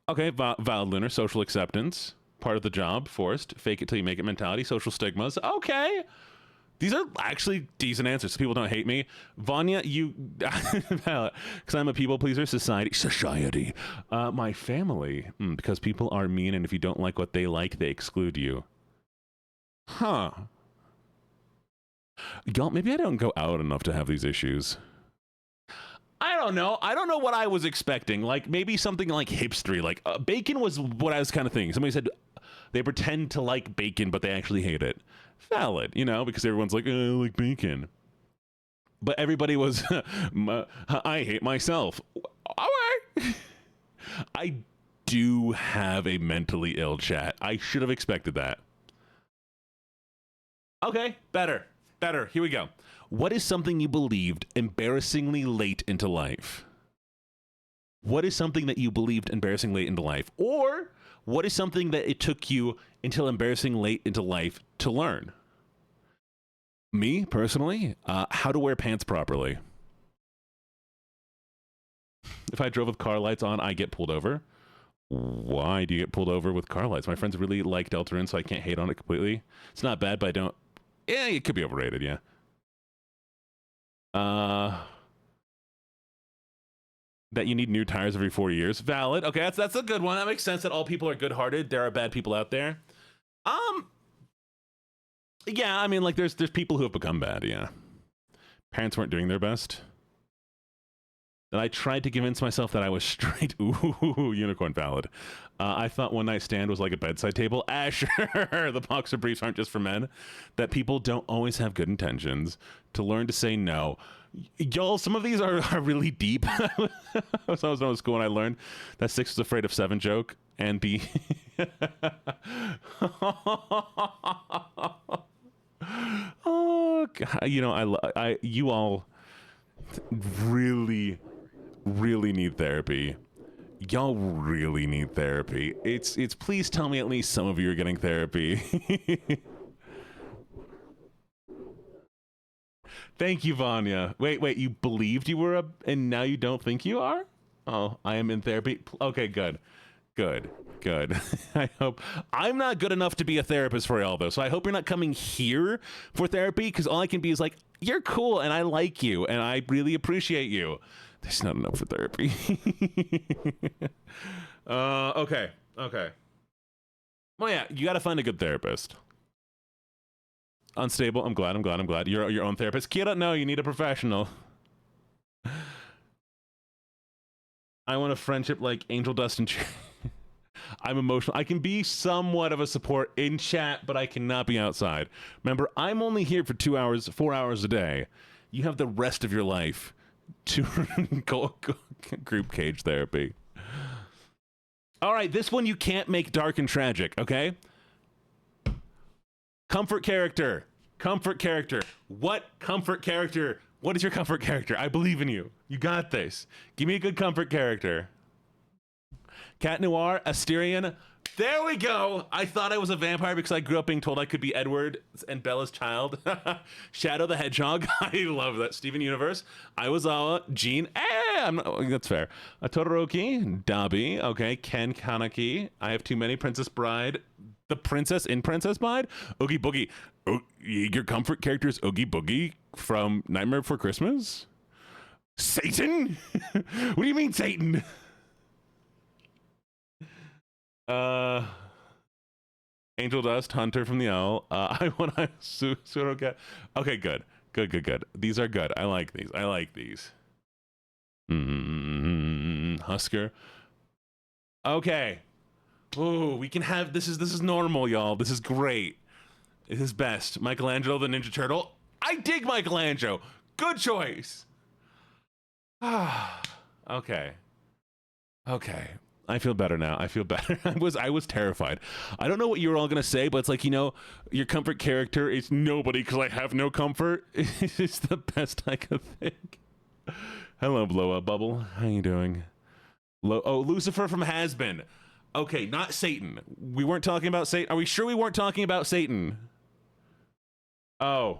Okay, valid lunar, social acceptance, part of the job, forced, fake it till you make it mentality, social stigmas. Okay. These are actually decent answers, so people don't hate me. Vanya, because I'm a people pleaser, society. My family, because people are mean, and if you don't like what they like, they exclude you. Huh. Y'all, maybe I don't go out enough to have these issues. I don't know. I don't know what I was expecting. Like, maybe something like hipstery. Like, bacon was what I was kind of thinking. Somebody said they pretend to like bacon, but they actually hate it. Valid, because everyone's like, I like bacon. But everybody was, I hate myself. All right. I do have a mentally ill chat. I should have expected that. Okay, better. Here we go. What is something you believed embarrassingly late into life? What is something that you believed embarrassingly late into life? Or what is something that it took you until embarrassing late into life to learn? Me, personally, how to wear pants properly. If I drove with car lights on, I get pulled over. Why do you get pulled over with car lights? My friends really like Deltarune, so I can't hate on it completely. It's not bad, but I don't... Yeah, it could be overrated, yeah. That you need new tires every 4 years. Valid. Okay, that's a good one. That makes sense that all people are good-hearted. There are bad people out there. Yeah, I mean, like, there's people who have become bad, yeah. Parents weren't doing their best. Then I tried to convince myself that I was straight. Ooh, unicorn valid. I thought one night stand was like a bedside table. Sure, the boxer briefs aren't just for men. That people don't always have good intentions. To learn to say no. Y'all, some of these are really deep. So I was in school and I learned that 6 was afraid of 7 joke and the... Oh, God. You all really need therapy. Y'all really need therapy. It's please tell me at least some of you are getting therapy. Thank you, Vanya. Wait, you believed you were and now you don't think you are? Oh, I am in therapy. Okay, good. I hope I'm not good enough to be a therapist for y'all, though. So I hope you're not coming here for therapy, because all I can be is like, you're cool and I like you and I really appreciate you. That's not enough for therapy. Okay. Well, yeah, you got to find a good therapist. Unstable. I'm glad. You're your own therapist. Kira, no, you need a professional. I want a friendship like Angel Dust and I'm emotional. I can be somewhat of a support in chat, but I cannot be outside. Remember, I'm only here for 2 hours, 4 hours a day. You have the rest of your life to go group cage therapy. All right, this one you can't make dark and tragic, okay? Comfort character. What comfort character? What is your comfort character? I believe in you. You got this. Give me a good comfort character. Cat Noir, Asterion. There we go. I thought I was a vampire because I grew up being told I could be Edward and Bella's child. Shadow the Hedgehog. I love that. Steven Universe. Iwazawa. Jean. That's fair. Todoroki. Dabi. Okay. Ken Kaneki. I have too many. Princess Bride. The princess in Princess Bride. Oogie Boogie. Your comfort character is Oogie Boogie from Nightmare Before Christmas? Satan? What do you mean, Satan? Angel Dust, Hunter from the Owl. I want to pseudo cat. Okay, good. Good. These are good. I like these. Husker. Okay. Ooh, we can have this is normal, y'all. This is great. This is best. Michelangelo the Ninja Turtle. I dig Michelangelo. Good choice. Okay. I feel better now. I feel better. I was terrified. I don't know what you were all gonna say, but it's like, your comfort character is nobody because I have no comfort. It's the best I could think. Hello, Blow Up Bubble. How you doing? Lucifer from Has-Been. Okay, not Satan. We weren't talking about Satan. Are we sure we weren't talking about Satan? Oh.